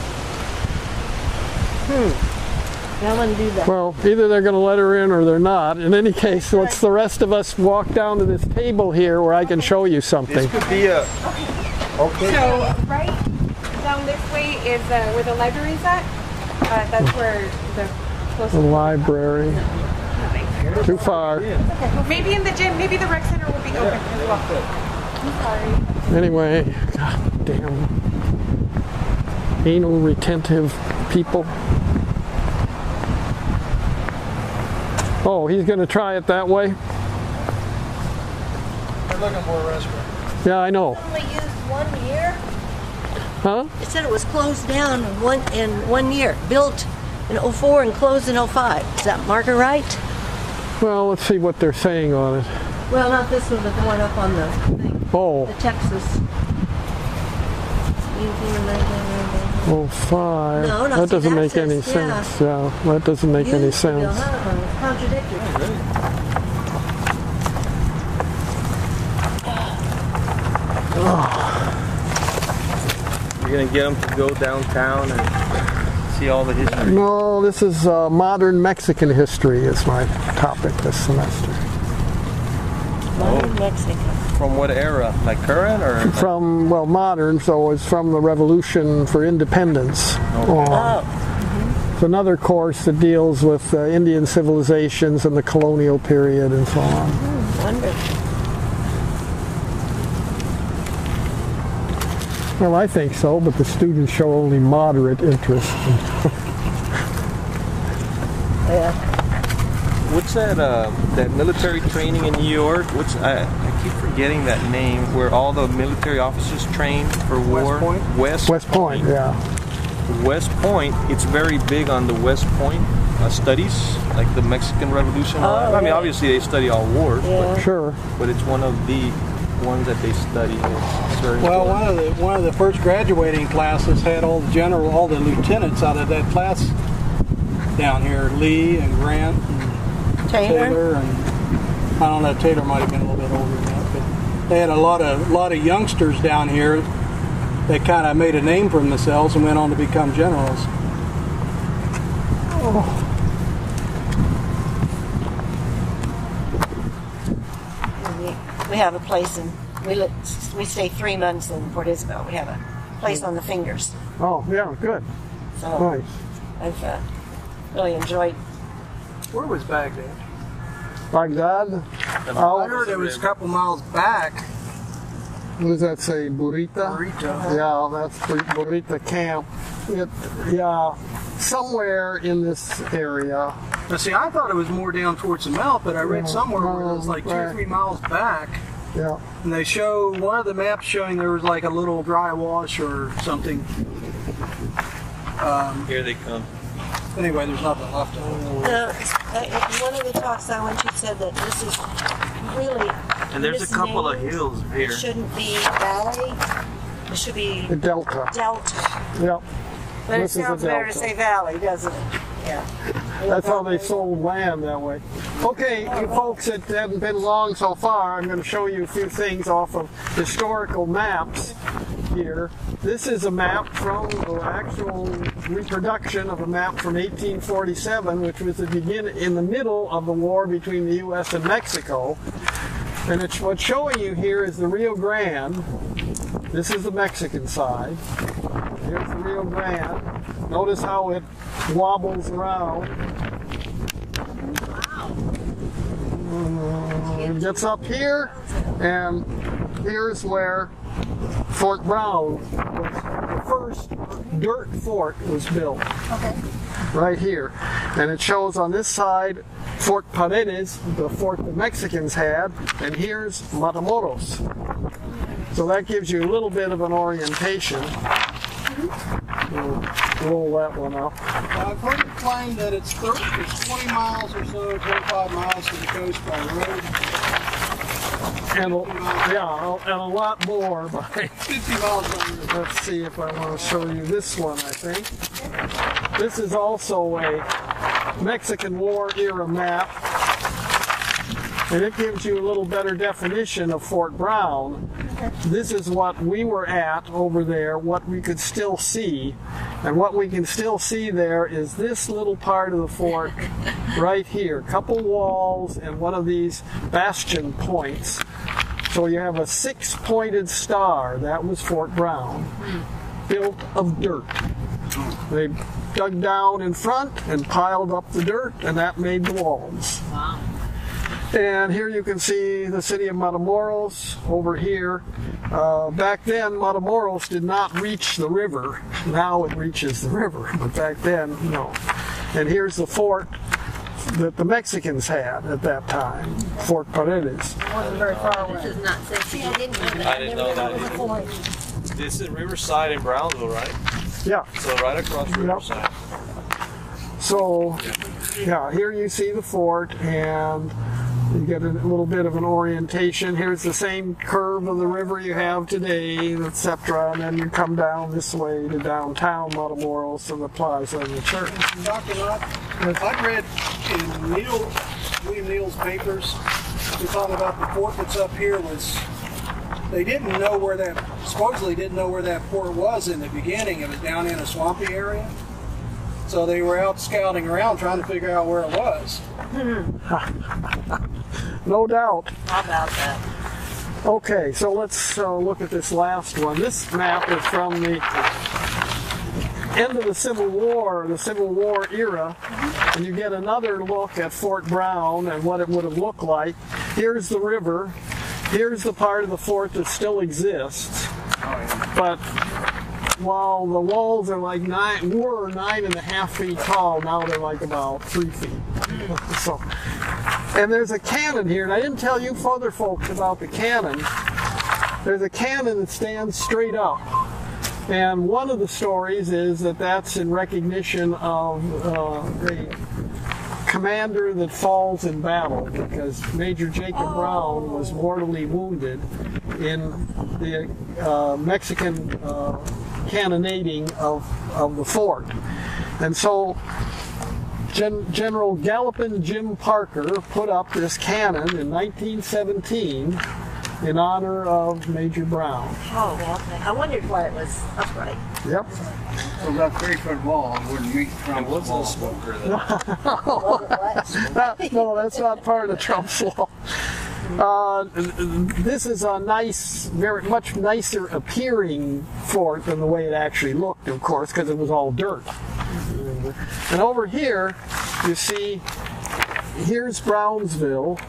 I want to do that. Well, either they're going to let her in or they're not. In any case, let's the rest of us walk down to this table here where I can show you something. this could be a. Okay. So right down this way is where the library is at. That's where the closest. The library. Too far. Maybe in the gym. Maybe the rec center will be open as well. I'm sorry. Anyway, god damn. Anal retentive people. Oh, he's going to try it that way? They're looking for a restaurant. Yeah, I know. Only used 1 year. Huh? It said it was closed down in 1 year. Built in 04 and closed in 05. Is that marker right? Well, let's see what they're saying on it. Well, not this one, but the one up on the thing. Oh, The Texas. 05. No, no, That doesn't make any access, yeah. sense. Yeah, that doesn't make any sense. Contradictory. You're gonna get them to go downtown and see all the history. No, this is modern Mexican history is my topic this semester. Modern Mexico. From what era? Like current or? From, well, modern, so it's from the Revolution for Independence. Oh. It's another course that deals with Indian civilizations and the colonial period and so on. Wonderful. Well, I think so, but the students show only moderate interest. Yeah. What's that? That military training in New York? I keep forgetting that name. Where all the military officers train for war. West Point? Yeah. West Point. It's very big on the West Point studies, like the Mexican Revolution. I mean, yeah. obviously they study all wars, Sure. but it's one of the ones that they study. It's very Well, important. one of the first graduating classes had all the lieutenants out of that class down here. Lee and Grant and Taylor, and I don't know, Taylor might have been a little bit older than that, but they had a lot of youngsters down here that kind of made a name for themselves and went on to become generals. We have a place in, we stay 3 months in Port Isabel. We have a place on the Fingers. Oh, yeah, good. So Nice. I've really enjoyed. Where was Baghdad? Baghdad? I heard it was a couple miles back. What does that say? Burrita? Burrito. Yeah, that's Burrita Camp. Yeah, somewhere in this area. Now, see, I thought it was more down towards the mouth, but I read somewhere where it was like 2 or 3 miles back. Yeah. And they show one of the maps showing there was like a little dry wash or something. Here they come. Anyway, there's nothing left of it. One of the talks I went to said that this is really. And there's a couple of misnamed. hills It here. shouldn't be valley. It should be The delta. delta. Yep. But it This is a sounds better to delta. say valley, doesn't it? Yeah. That's how they sold land that way. Okay, you folks, it hasn't been long so far. I'm going to show you a few things off of historical maps here. This is a map from the actual reproduction of a map from 1847, which was in the middle of the war between the U.S. and Mexico. And what's showing you here is the Rio Grande. This is the Mexican side. Here's the Rio Grande. Notice how it wobbles around. It gets up here, and here's where Fort Brown was. The first dirt fort was built. Okay. Right here. And it shows on this side Fort Paredes, the fort the Mexicans had, and here's Matamoros. So that gives you a little bit of an orientation. We'll roll that one up. I've heard it claimed that it's 20 miles or so, 25 miles to the coast by road. And a lot more by 50 miles by road. let's see if I want to show you this one, I think. This is also a Mexican War era map. And it gives you a little better definition of Fort Brown. This is what we were at over there, what we could still see. And what we can still see there is this little part of the fort right here. Couple walls and one of these bastion points. So you have a 6-pointed star. That was Fort Brown, built of dirt. They dug down in front and piled up the dirt, and that made the walls. Wow. And here you can see the city of Matamoros over here. Back then, Matamoros did not reach the river. Now it reaches the river, but back then, no. And here's the fort that the Mexicans had at that time, Fort Paredes. Wasn't very far away. This is not safe. See, I didn't know that. I didn't know that either. Before. This is Riverside in Brownsville, right? Yeah. So right across Riverside. So, yeah, here you see the fort, and you get a little bit of an orientation. Here's the same curve of the river you have today, etc. And then you come down this way to downtown Matamoros and the plaza and the church. Dr. Knopp, I've read in William Neal's papers, we talking about the fort that's up here was, they supposedly didn't know where that fort was in the beginning. It was down in a swampy area. So they were out scouting around trying to figure out where it was. No doubt. How about that? Okay, so let's look at this last one. This map is from the end of the Civil War era, and you get another look at Fort Brown and what it would have looked like. Here's the river. Here's the part of the fort that still exists. But while the walls are like 9.5 feet tall, now they're like about 3 feet. So, and there's a cannon here, and I didn't tell you other folks about the cannon. There's a cannon that stands straight up. And one of the stories is that that's in recognition of a commander that falls in battle, because Major Jacob Brown was mortally wounded in the Mexican cannonading of the fort. And so General Gallopin Jim Parker put up this cannon in 1917 in honor of Major Brown. Oh, okay. I wondered why it was upright. Yep. So that 3-foot wall wouldn't meet And Trump's what's wall. the smoker then? No, that's not part of Trump's law. This is a nice, very much nicer appearing fort than the way it actually looked, of course, because it was all dirt. And over here, you see, here's Brownsville,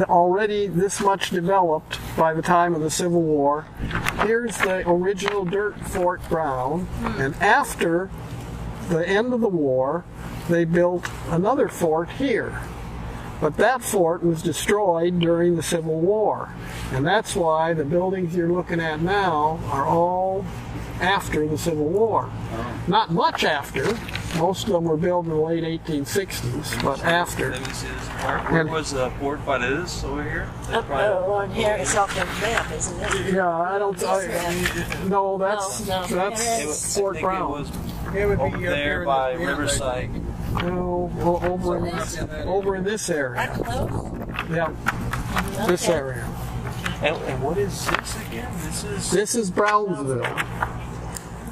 already this much developed by the time of the Civil War. Here's the original dirt Fort Brown, and after the end of the war, they built another fort here. But that fort was destroyed during the Civil War, and that's why the buildings you're looking at now are all after the Civil War. Not much after, Most of them were built in the late 1860s, but after. Let me see this. Where was the Fort Paredes over here? On here, it's off the map, isn't it? Yeah, I don't. No, that's Fort I think Brown. It would Over be there by Riverside. No, over in this area. That close? Yeah, this area. And what is this again? This is Brownsville,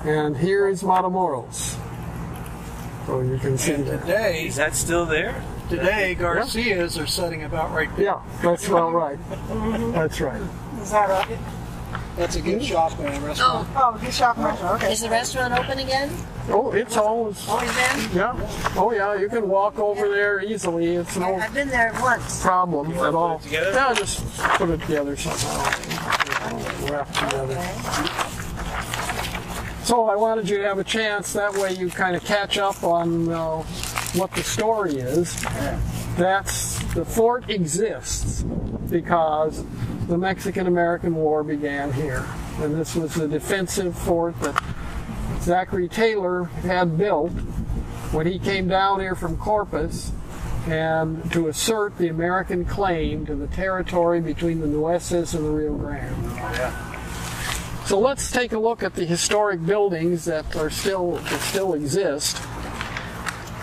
and here is Matamoros. So you can see that. Today, Is that still there? Garcias are setting about right there. Yeah, that's about right. That's right. Is that right? That's a good shop and restaurant. Oh, good shop restaurant. Okay. Is the restaurant open again? Oh, it's always. Always been? Yeah. Oh, yeah. You can walk over there easily. It's no I've been there once. problem at all. Put it together? Yeah, just put it together somehow. Wrap together. So I wanted you to have a chance. That way you kind of catch up on what the story is. The fort exists because the Mexican-American War began here. And this was the defensive fort that Zachary Taylor had built when he came down here from Corpus and to assert the American claim to the territory between the Nueces and the Rio Grande. So let's take a look at the historic buildings that still exist.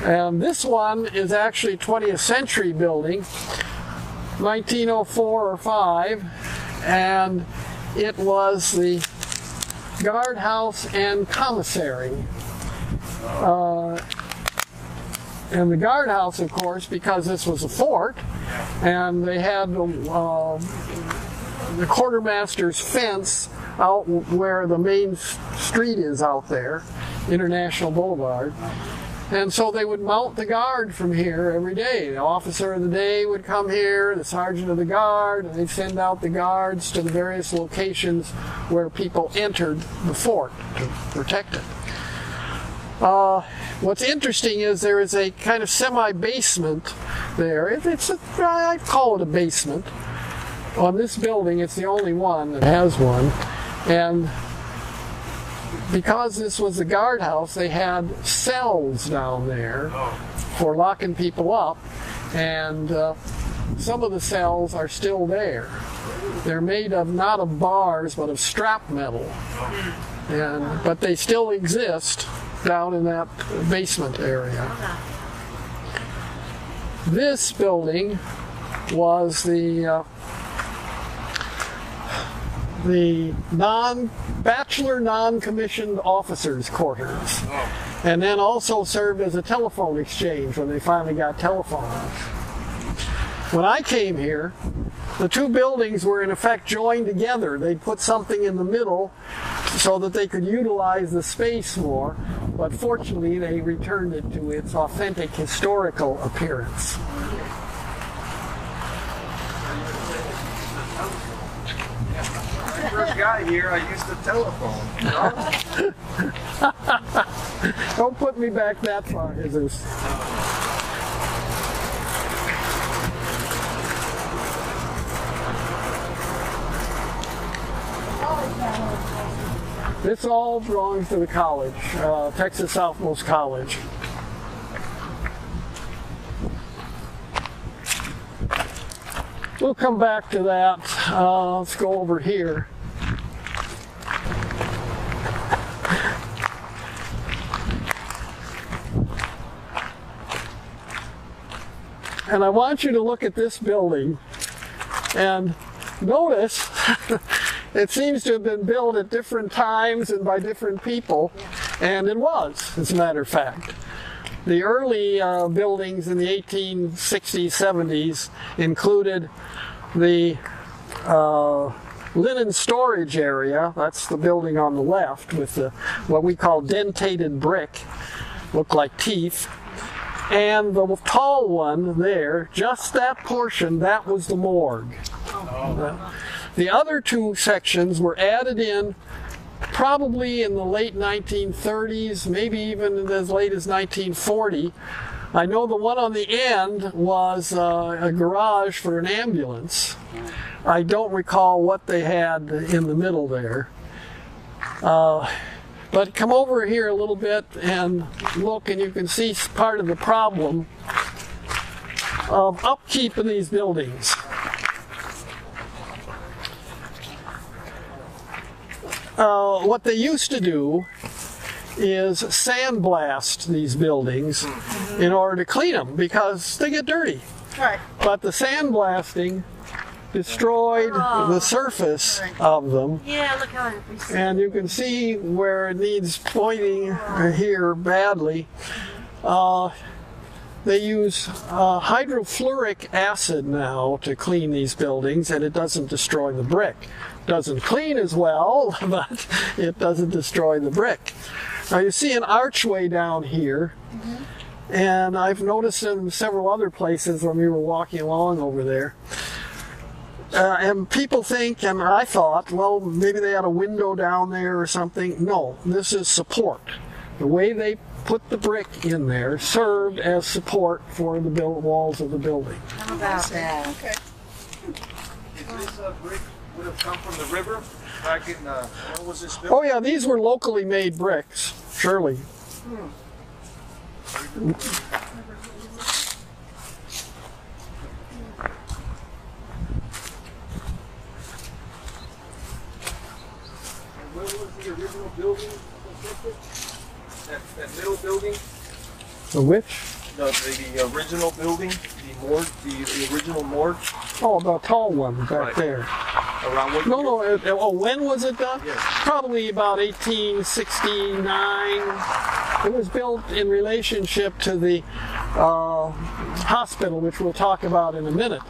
And this one is actually a 20th century building, 1904 or 5, and it was the guardhouse and commissary. And the guardhouse, of course, because this was a fort, and they had the quartermaster's fence out where the main street is out there, International Boulevard. And so they would mount the guard from here every day. The officer of the day would come here, the sergeant of the guard, and they'd send out the guards to the various locations where people entered the fort to protect it. What's interesting is there is a kind of semi-basement there. I'd call it a basement. On this building, it's the only one that has one. And because this was the guardhouse, they had cells down there for locking people up, and some of the cells are still there. They're made of not of bars, but of strap metal, but they still exist down in that basement area. This building was the bachelor non-commissioned officers' quarters, and then also served as a telephone exchange when they finally got telephones. When I came here, the two buildings were in effect joined together. They put something in the middle so that they could utilize the space more, but fortunately they returned it to its authentic historical appearance. First guy here, I used the telephone. Don't put me back that far, Jesus. This all belongs to the college, Texas Southmost College. We'll come back to that. Let's go over here. And I want you to look at this building and notice it seems to have been built at different times and by different people, and it was, as a matter of fact. The early buildings in the 1860s, 70s included the linen storage area. That's the building on the left with what we call dentated brick, look like teeth. And the tall one there, just that portion, that was the morgue. The other two sections were added in probably in the late 1930s, maybe even as late as 1940. I know the one on the end was a garage for an ambulance. I don't recall what they had in the middle there. But But come over here a little bit and look, and you can see part of the problem of upkeep in these buildings. What they used to do is sandblast these buildings in order to clean them because they get dirty. Right. But the sandblasting destroyed the surface of them. Yeah, look how And you can see where it needs pointing here badly. They use hydrofluoric acid now to clean these buildings, and it doesn't destroy the brick. Doesn't clean as well, but it doesn't destroy the brick. Now you see an archway down here, and I've noticed in several other places when we were walking along over there. And people think, and I thought, well, maybe they had a window down there or something. No, this is support. The way they put the brick in there served as support for the walls of the building. How about that? Okay. This brick would have come from the river back in, what was this built? Oh yeah, these were locally made bricks, surely. Where was the original building? That middle building? The which? The original building, the morgue, the original morgue. Oh, the tall one back Right. there. Around what? No, when was it done? Yes. Probably about 1869. It was built in relationship to the hospital, which we'll talk about in a minute.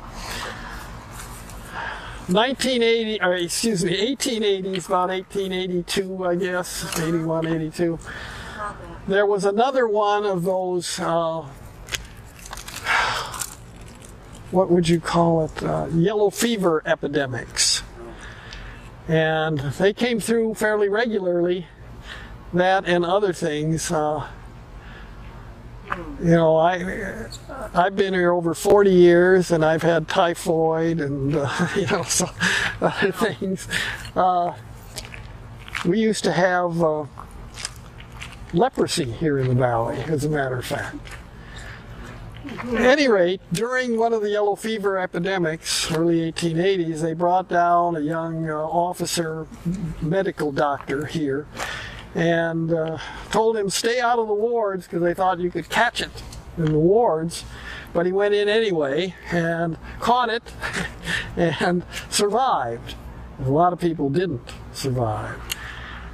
1880s, about 1882, I guess, 81, 82. There was another one of those, what would you call it, yellow fever epidemics. And they came through fairly regularly, that and other things. You know, I've been here over 40 years, and I've had typhoid and, you know, so other things. We used to have leprosy here in the valley, as a matter of fact. At any rate, during one of the yellow fever epidemics, early 1880s, they brought down a young officer, medical doctor here, and told him stay out of the wards because they thought you could catch it in the wards. But he went in anyway and caught it and survived. A lot of people didn't survive.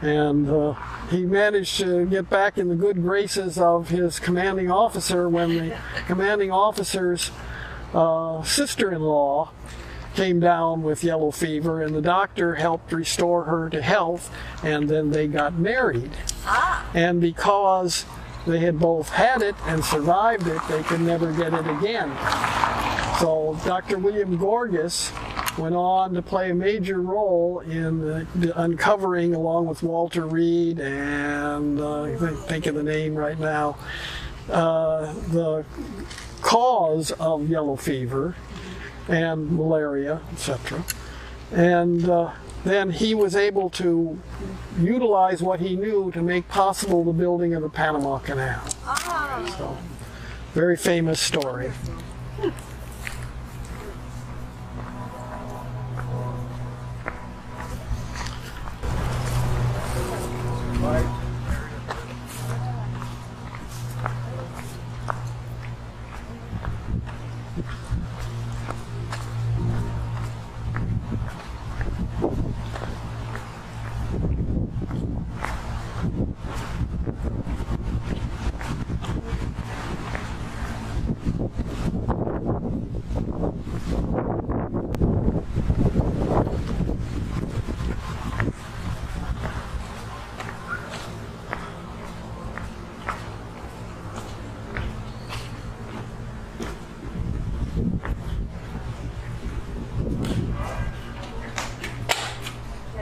And he managed to get back in the good graces of his commanding officer when the commanding officer's sister-in-law came down with yellow fever, and the doctor helped restore her to health, and then they got married. And because they had both had it and survived it, they could never get it again. So Dr. William Gorgas went on to play a major role in uncovering, along with Walter Reed and I think of the name right now, the cause of yellow fever and malaria, etc. And then he was able to utilize what he knew to make possible the building of the Panama Canal. So, very famous story.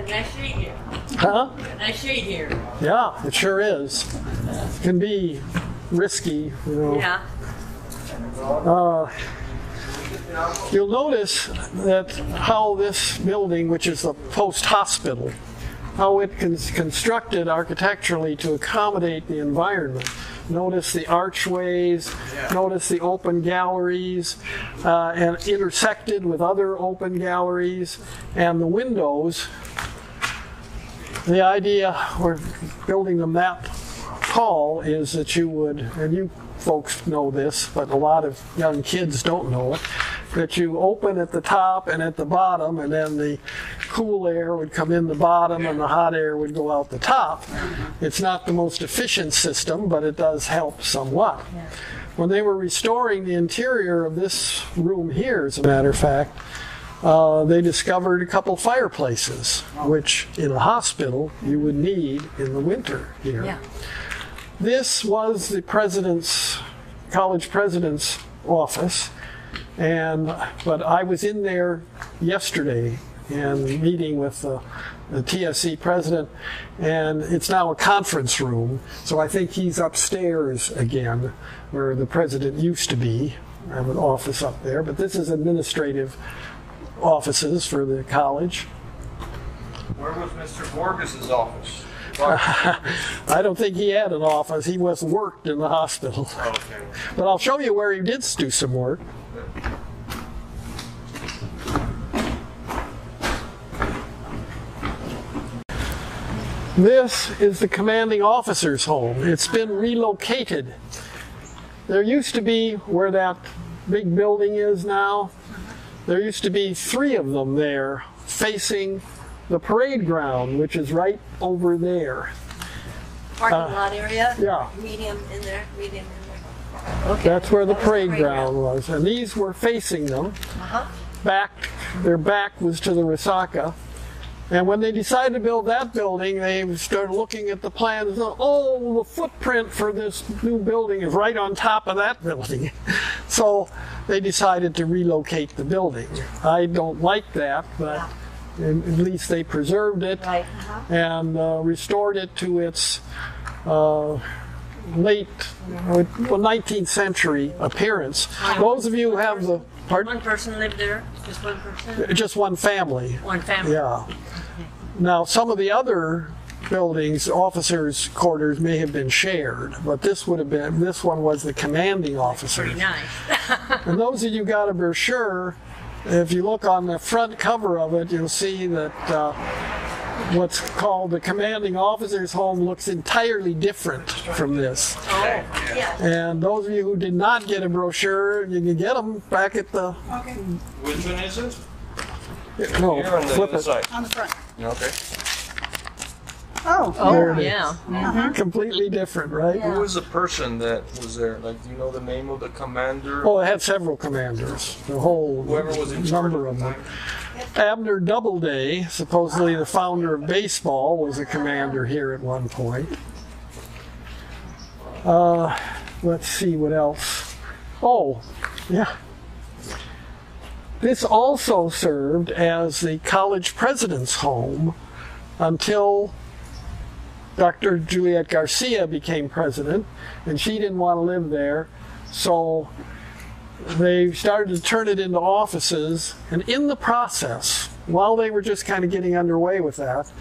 Nice shade here. Huh? Nice shade here. Yeah, it sure is. It can be risky, you know. Yeah. You'll notice that how this building, which is the post hospital, how it's constructed architecturally to accommodate the environment. Notice the archways, notice the open galleries, and intersected with other open galleries, and the windows. The idea, we're building them that tall, is that you would, and you folks know this, but a lot of young kids don't know it, that you open at the top and at the bottom, and then the cool air would come in the bottom and the hot air would go out the top. It's not the most efficient system, but it does help somewhat. When they were restoring the interior of this room here, as a matter of fact, they discovered a couple fireplaces, which in a hospital you would need in the winter here. Yeah. This was the college president's office, but I was in there yesterday and meeting with the TSC president, and it's now a conference room, so I think he's upstairs again, where the president used to be. I have an office up there, but this is administrative offices for the college. Where was Mr. Borges's office? I don't think he had an office. He worked in the hospital. Okay. But I'll show you where he did do some work. This is the commanding officer's home. It's been relocated. There used to be, where that big building is now, there used to be 3 of them there facing the parade ground, which is right over there. Parking lot area? Yeah. Medium in there. Okay. That's where the parade ground was. And these were facing them. Their back was to the Resaca. And when they decided to build that building, they started looking at the plans and thought, oh, the footprint for this new building is right on top of that building. So they decided to relocate the building. I don't like that, but at least they preserved it and restored it to its late 19th century appearance. Those of you who have the... Pardon? One person lived there? Just one person? Just one family. One family. Yeah. Now, some of the other buildings, officers' quarters, may have been shared, but this one was the commanding officer. Pretty nice. And those of you who got a brochure, if you look on the front cover of it, you'll see that what's called the commanding officer's home looks entirely different from this. Oh, yeah. And those of you who did not get a brochure, you can get them back at the... Okay. Which one is it? No, Here on the flip other it. side. On the front. Okay. Oh. There it is. Yeah. Completely different, right? Who was the person that was there? Like, do you know the name of the commander? Oh, it had several commanders. The whole Whoever was in charge number at of the them. time? Abner Doubleday, supposedly the founder of baseball, was a commander here at one point. Let's see what else. Oh, yeah. This also served as the college president's home until Dr. Juliet Garcia became president, and she didn't want to live there, so they started to turn it into offices, and in the process, while they were just kind of getting underway with that,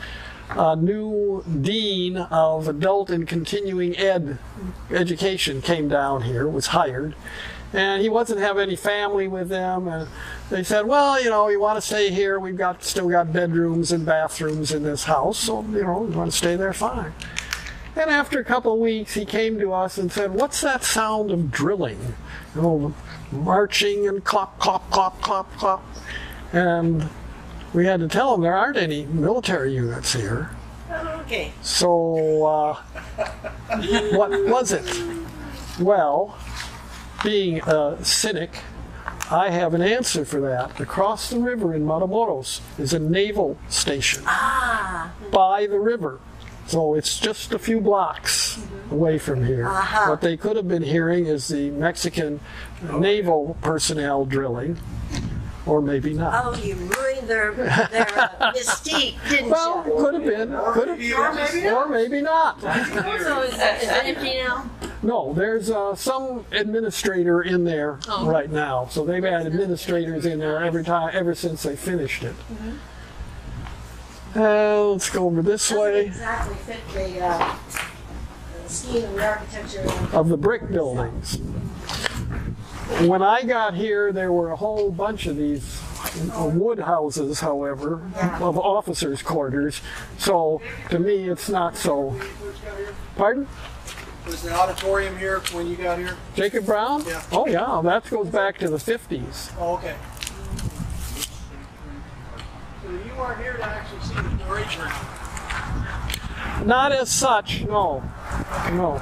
a new dean of adult and continuing education came down here, was hired, and he wasn't having any family with them, and they said, well, you know, you want to stay here, we've still got bedrooms and bathrooms in this house, so, you know, you want to stay there, fine. And after a couple of weeks, he came to us and said, what's that sound of drilling? You know, marching and clop, clop, clop, clop, clop. And we had to tell him there aren't any military units here. Okay. So, what was it? Well, being a cynic, I have an answer for that. Across the river in Matamoros is a naval station by the river. So it's just a few blocks away from here. What they could have been hearing is the Mexican naval personnel drilling, or maybe not. Oh, you ruined their mystique, didn't Well, you? could have been, or maybe not. So is it empty now? No, there's some administrator in there right now. So they've had administrators in there ever since they finished it. Let's go over this Doesn't way. exactly fit the scheme of the architecture. Of the brick buildings. When I got here, there were a whole bunch of these wood houses, however, of officers' quarters. So to me, it's not so. Pardon? Was the auditorium here when you got here? Jacob Brown? Yeah. Oh yeah, that goes back to the 50s. Oh, okay. So you weren't here to actually see the parade ground? Not as such, no. No.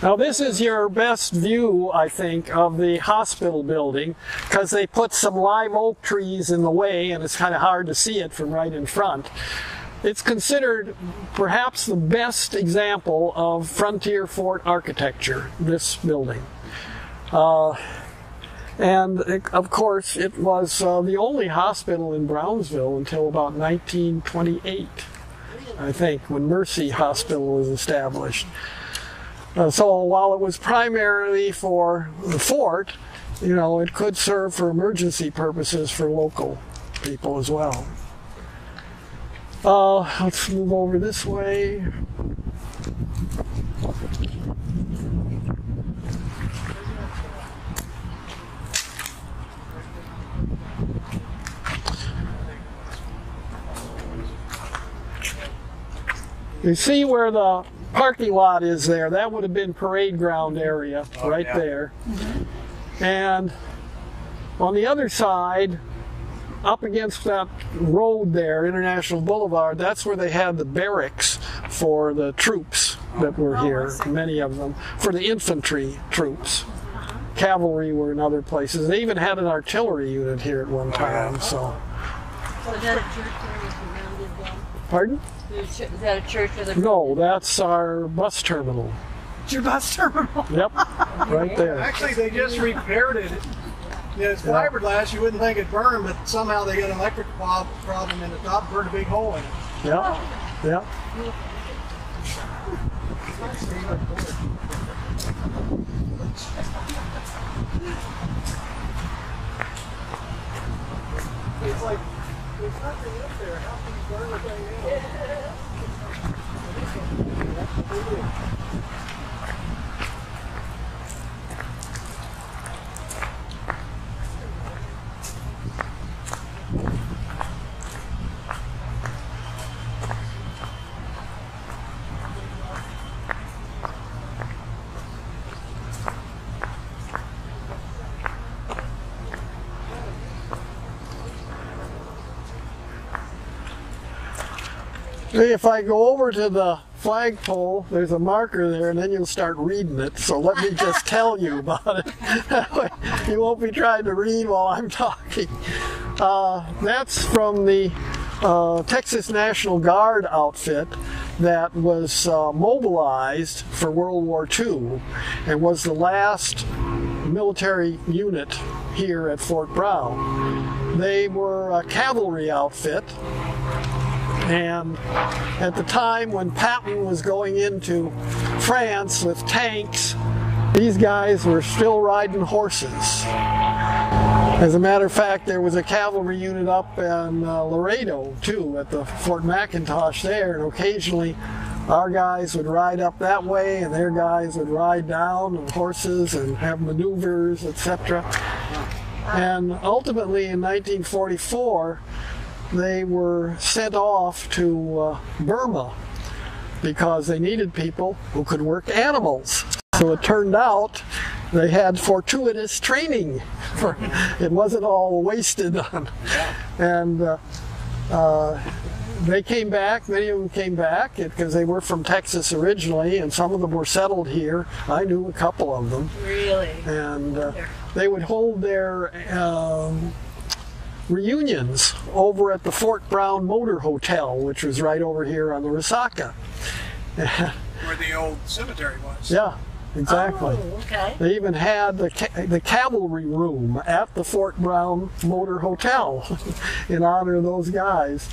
Now this is your best view, I think, of the hospital building, because they put some live oak trees in the way and it's kind of hard to see it from right in front. It's considered perhaps the best example of frontier fort architecture, this building. And of course it was the only hospital in Brownsville until about 1928, I think, when Mercy Hospital was established. So while it was primarily for the fort, you know, it could serve for emergency purposes for local people as well. Let's move over this way. You see where the parking lot is there? That would have been parade ground area right there. And on the other side, up against that road there, International Boulevard, that's where they had the barracks for the troops that were here, many of them, for the infantry troops. Cavalry were in other places. They even had an artillery unit here at one time. So. So is that a church there surrounded then? Pardon? Is that a church with a... No, that's our bus terminal. It's your bus terminal. Yep, right there. Actually, they just repaired it. Yeah, it's fiberglass. You wouldn't think it burned, but somehow they got an electric problem in the top, burned a big hole in it. Yep, yep. It's like, there's nothing up there. How can you burn the thing out? If I go over to the flagpole, there's a marker there, and then you'll start reading it. So let me just tell you about it. That way you won't be trying to read while I'm talking. That's from the Texas National Guard outfit that was mobilized for World War II and was the last military unit here at Fort Brown. They were a cavalry outfit. And at the time when Patton was going into France with tanks, these guys were still riding horses. As a matter of fact, there was a cavalry unit up in Laredo, too, at the Fort McIntosh there, and occasionally our guys would ride up that way and their guys would ride down on horses and have maneuvers, etc. And ultimately in 1944, they were sent off to Burma because they needed people who could work animals. So it turned out they had fortuitous training. It wasn't all wasted on. And they came back, many of them came back because they were from Texas originally, and some of them were settled here. I knew a couple of them. Really? And they would hold their reunions over at the Fort Brown Motor Hotel, which was right over here on the Resaca. Where the old cemetery was. Yeah, exactly. Oh, okay. They even had the cavalry room at the Fort Brown Motor Hotel in honor of those guys.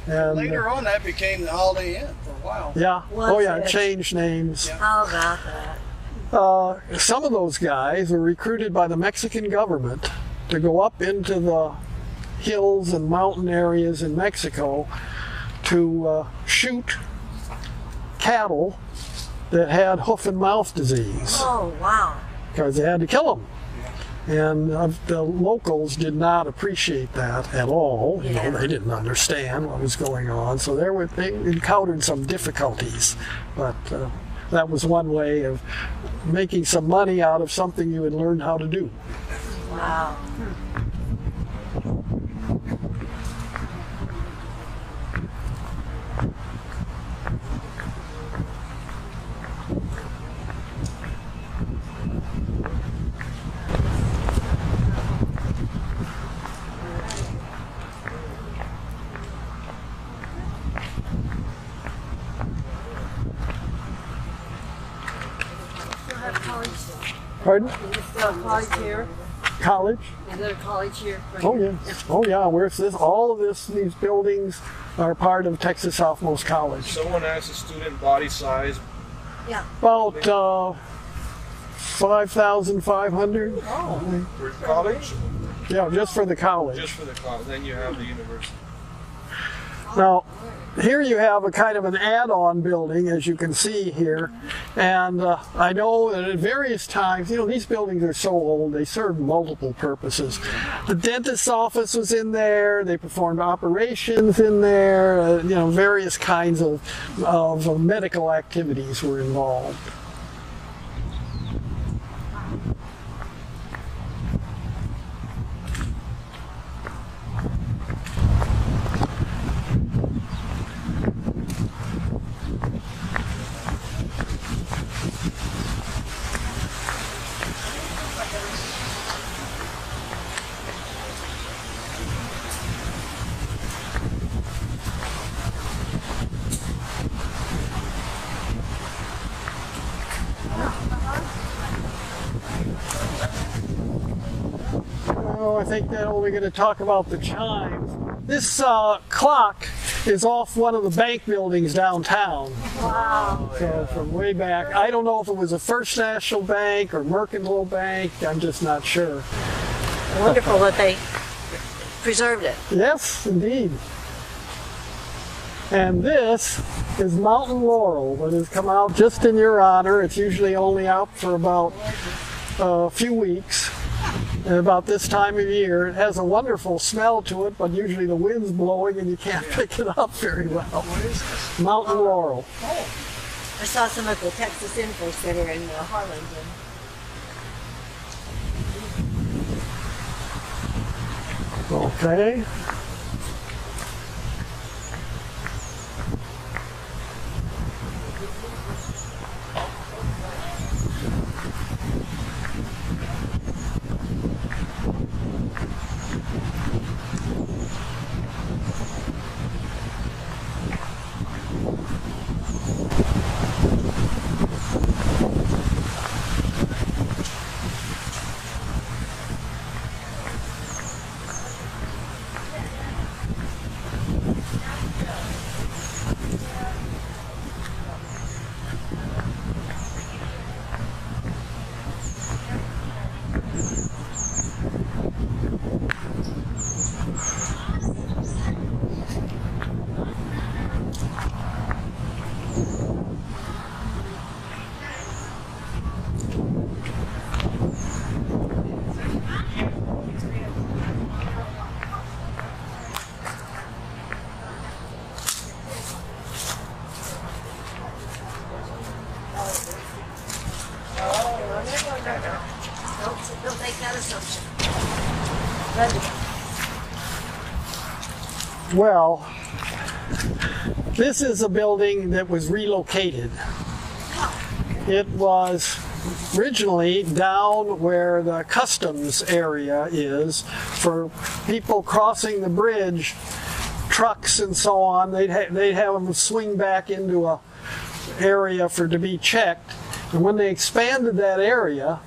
And Later on, that became the Holiday Inn for a while. yeah, Was oh yeah, it? it changed names. How about that? Some of those guys were recruited by the Mexican government to go up into the hills and mountain areas in Mexico to shoot cattle that had hoof and mouth disease, Oh, wow. because they had to kill them. And the locals did not appreciate that at all. You know, Yeah. they didn't understand what was going on, so they encountered some difficulties. But that was one way of making some money out of something you had learned how to do. Wow. Pardon? College here. College? Is there a college here? Oh yeah. Oh yeah. Where's this? All of these buildings are part of Texas Southmost College. Someone asked the student body size. Yeah. About 5,500. For college? Yeah, just for the college. Just for the college. Then you have the university. Now, here you have a kind of an add-on building, as you can see here. And I know that at various times, you know, these buildings are so old, they serve multiple purposes. The dentist's office was in there, they performed operations in there, you know, various kinds of medical activities were involved. Oh, I think that we're going to talk about the chimes. This clock is off one of the bank buildings downtown. Wow. So from way back, I don't know if it was a First National Bank or Mercantile Bank. I'm just not sure. Wonderful that they preserved it. Yes, indeed. And this is Mountain Laurel that has come out just in your honor. It's usually only out for about a few weeks. And about this time of year, it has a wonderful smell to it, but usually the wind's blowing and you can't pick it up very well. What is this? Mountain Laurel. I saw some at the Texas Info Center in Harlingen. Okay. Don't make that assumption. Well, this is a building that was relocated. It was originally down where the customs area is for people crossing the bridge, trucks and so on. They'd have them swing back into a area to be checked, And when they expanded that area,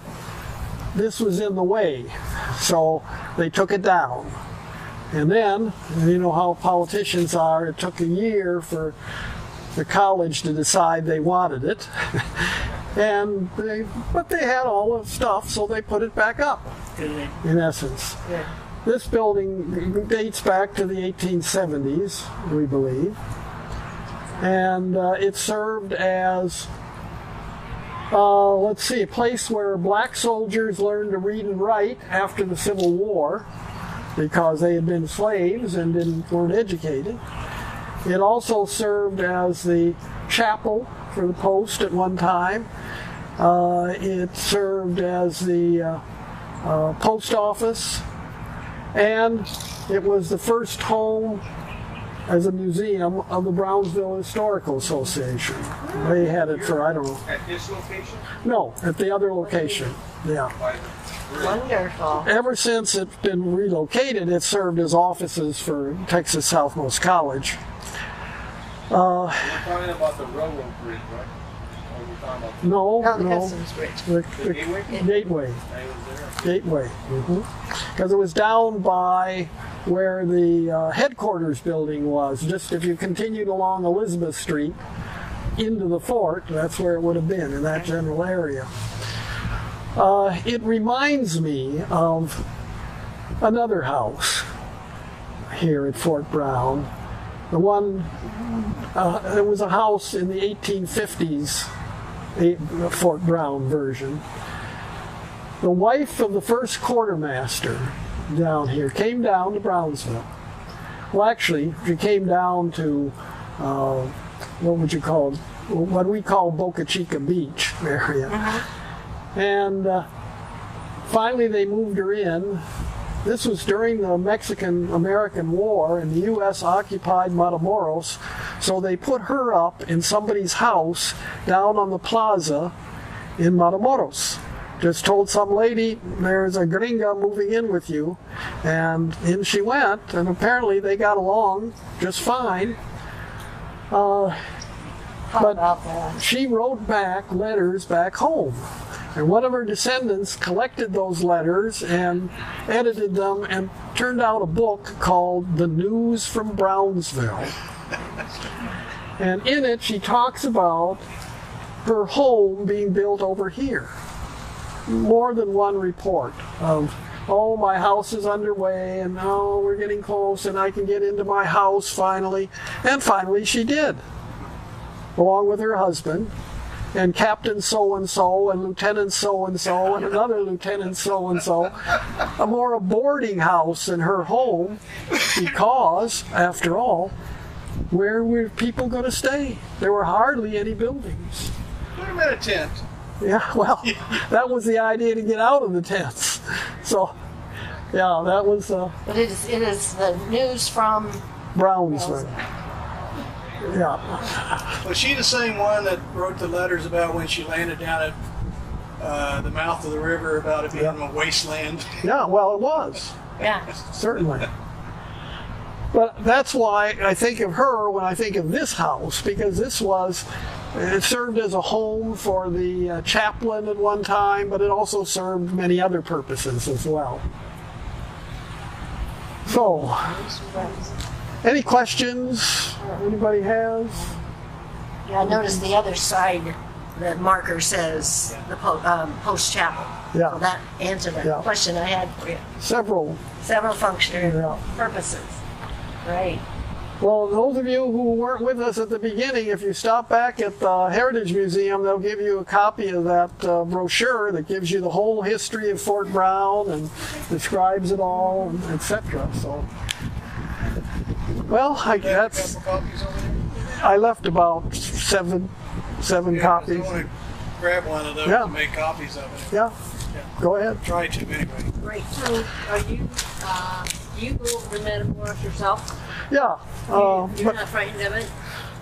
this was in the way, so they took it down. And then, you know how politicians are, it took a year for the college to decide they wanted it. But they had all the stuff, so they put it back up, in essence. Yeah. This building dates back to the 1870s, we believe. And it served as, let's see, a place where black soldiers learned to read and write after the Civil War because they had been slaves and weren't educated. It also served as the chapel for the post at one time. It served as the post office, and it was the first home as a museum of the Brownsville Historical Association. They had it for, I don't know. At this location? No, at the other location. Yeah. Wonderful. Ever since it's been relocated, it served as offices for Texas Southmost College. We're talking about the railroad bridge, right? Or we're talking about No, the Customs Bridge. The gateway. Gateway. Because it was down by where the headquarters building was. Just if you continued along Elizabeth Street into the fort, that's where it would have been, in that general area. It reminds me of another house here at Fort Brown. The one, there was a house in the 1850s, Fort Brown version. The wife of the first quartermaster down here came down to Brownsville. Well, actually, she came down to, what would you call it? What we call Boca Chica Beach area. And finally they moved her in. This was during the Mexican-American War, and the U.S. occupied Matamoros, so they put her up in somebody's house down on the plaza in Matamoros. Just told some lady, there's a gringa moving in with you, and in she went, and apparently they got along just fine. But she wrote back letters back home. And one of her descendants collected those letters and edited them and turned out a book called The News from Brownsville. And in it she talks about her home being built over here. More than one report of, oh, my house is underway, and oh, we're getting close, and I can get into my house finally. And finally she did, along with her husband. And Captain so-and-so, and Lieutenant so-and-so, and another Lieutenant so-and-so. A boarding house in her home, because, after all, where were people going to stay? There were hardly any buildings. Put them in a tent. Yeah, well, that was the idea, to get out of the tents. So, yeah, that was... But it is the news from Brownsville. Yeah. Was she the same one that wrote the letters about when she landed down at the mouth of the river about it being a wasteland? Yeah, well, it was. Yeah. Certainly. But that's why I think of her when I think of this house, because it served as a home for the chaplain at one time, but it also served many other purposes as well. So, any questions anybody has? Yeah, I noticed the other side, the marker says the post chapel. Yeah. So that answered that question I had for you. Several Functional purposes. Right. Well, those of you who weren't with us at the beginning, if you stop back at the Heritage Museum, they'll give you a copy of that brochure that gives you the whole history of Fort Brown and describes it all, etc. So, well, I left about seven copies. I want to grab one of those to make copies of it. Yeah. Go ahead. Try to anyway. Great. So, are you? Do you go over the Metamoros yourself? Yeah. You're not frightened of it?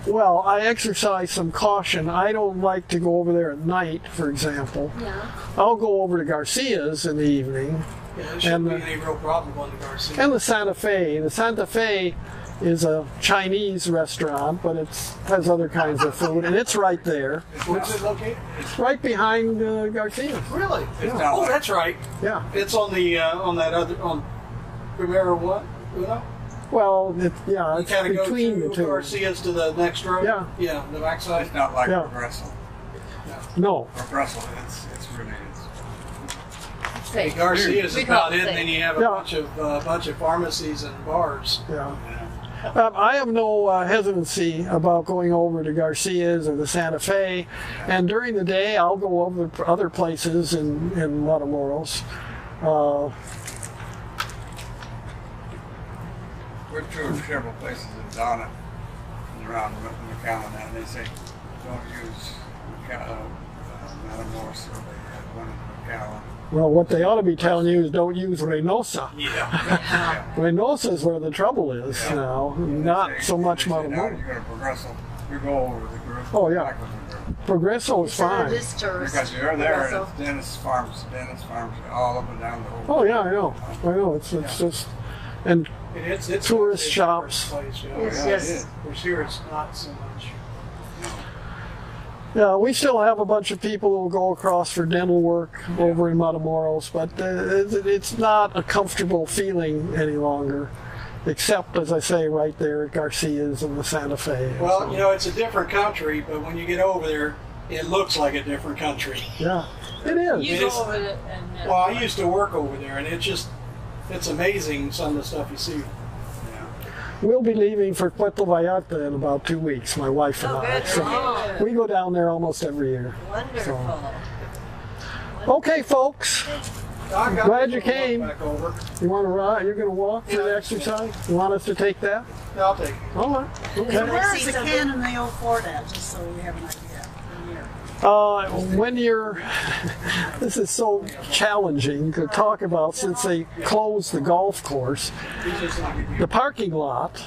Well, I exercise some caution. I don't like to go over there at night, for example. Yeah. I'll go over to Garcia's in the evening. Yeah, there shouldn't be any real problem on the Garcia. And the Santa Fe. The Santa Fe is a Chinese restaurant, but it has other kinds of food, and it's right there. Where's it located? Right behind Garcia's. Really? Yeah. Oh, that's right. Yeah. It's on the on that other on Primera what? Uno? Well, it's You kind of go between the to two. Garcia's to the next road. Yeah. Yeah, the backside. It's not like Yeah. Progresso. No. Progresso, it's really Hey, Garcia's We is call about it it, and then you have a bunch of pharmacies and bars. Yeah. I have no hesitancy about going over to Garcia's or the Santa Fe, and during the day I'll go over to other places in Matamoros. We're touring several places in Donna and around McAllen, and they say don't use Matamoros, or they have one in McAllen. Well, what they ought to be telling you is don't use Reynosa. Yeah. Reynosa is where the trouble is now, not so much Now Matamoros. you go to Progresso, you go over the group. Oh, yeah. Progresso is fine. This tourist. Because you're there, and Progresso. it's Dennis Farms, all up and down the whole. Oh yeah, I know. It's just and It's tourist it's a shops. place, yeah. Yes, Yeah, yes. it is. Whereas here it's not so much. Yeah, we still have a bunch of people who will go across for dental work over in Matamoros, but it's not a comfortable feeling any longer, except, as I say, right there at Garcia's and the Santa Fe. Well, So, you know, it's a different country, but when you get over there, it looks like a different country. yeah, it is. You It go is. over it and Well, I used to work over there, and it's amazing some of the stuff you see. We'll be leaving for Puerto Vallarta in about 2 weeks, my wife and Oh, I. good. So Oh. we go down there almost every year. Wonderful. Okay, folks. I got Glad this you one came. Back over. You want to ride? You're going to walk for the exercise? You want us to take that? Yeah, I'll take it. All right. Okay. So where's the cannon they owe for that, just so we have an idea? When you're, this is so challenging to talk about since they closed the golf course, the parking lot,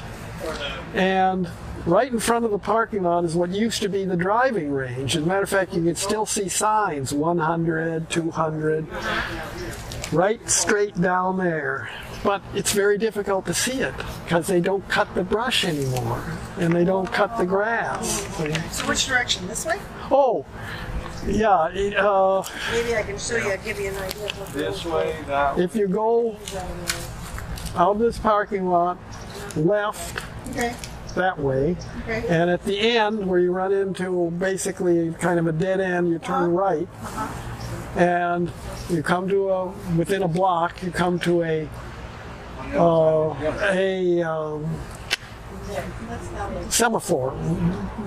and right in front of the parking lot is what used to be the driving range. As a matter of fact, you can still see signs, 100, 200, right straight down there. But it's very difficult to see it because they don't cut the brush anymore and they don't cut the grass. So which direction? This way? Oh, yeah. Maybe I can show you. I'll give you an idea of what This way, that way. If you go out of this parking lot, left Okay. that way, Okay. and at the end where you run into basically kind of a dead end, you turn right, and you come to within a block, you come to a semaphore,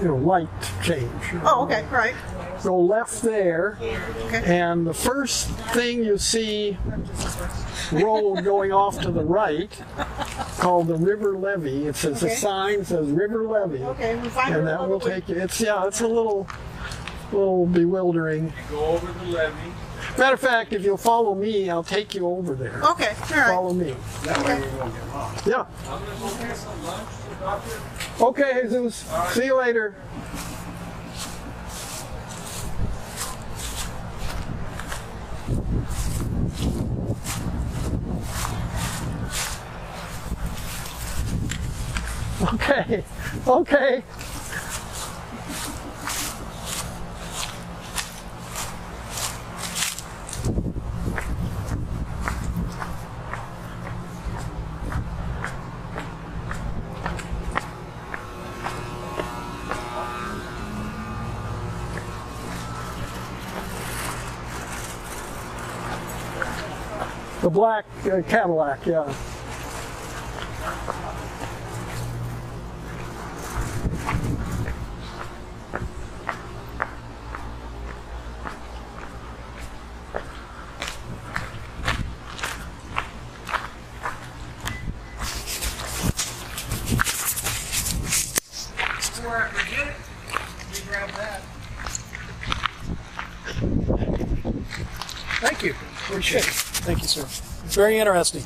light change. Oh, okay. Right. Go left there, Okay. and the first thing you see, road going off to the right, called the River Levee. It says, Okay. the sign says River Levee, Okay. We'll find and her that on will the way. take you. It's a little bewildering. You go over the levee. Matter of fact, if you'll follow me, I'll take you over there. Okay. All right. Follow me. That way we won't get lost. Yeah. Okay, Jesus. See you later. Okay. Okay. The black Cadillac, yeah. Before I forget it, we grab that. Thank you. Appreciate it. Thank you, sir. Very interesting.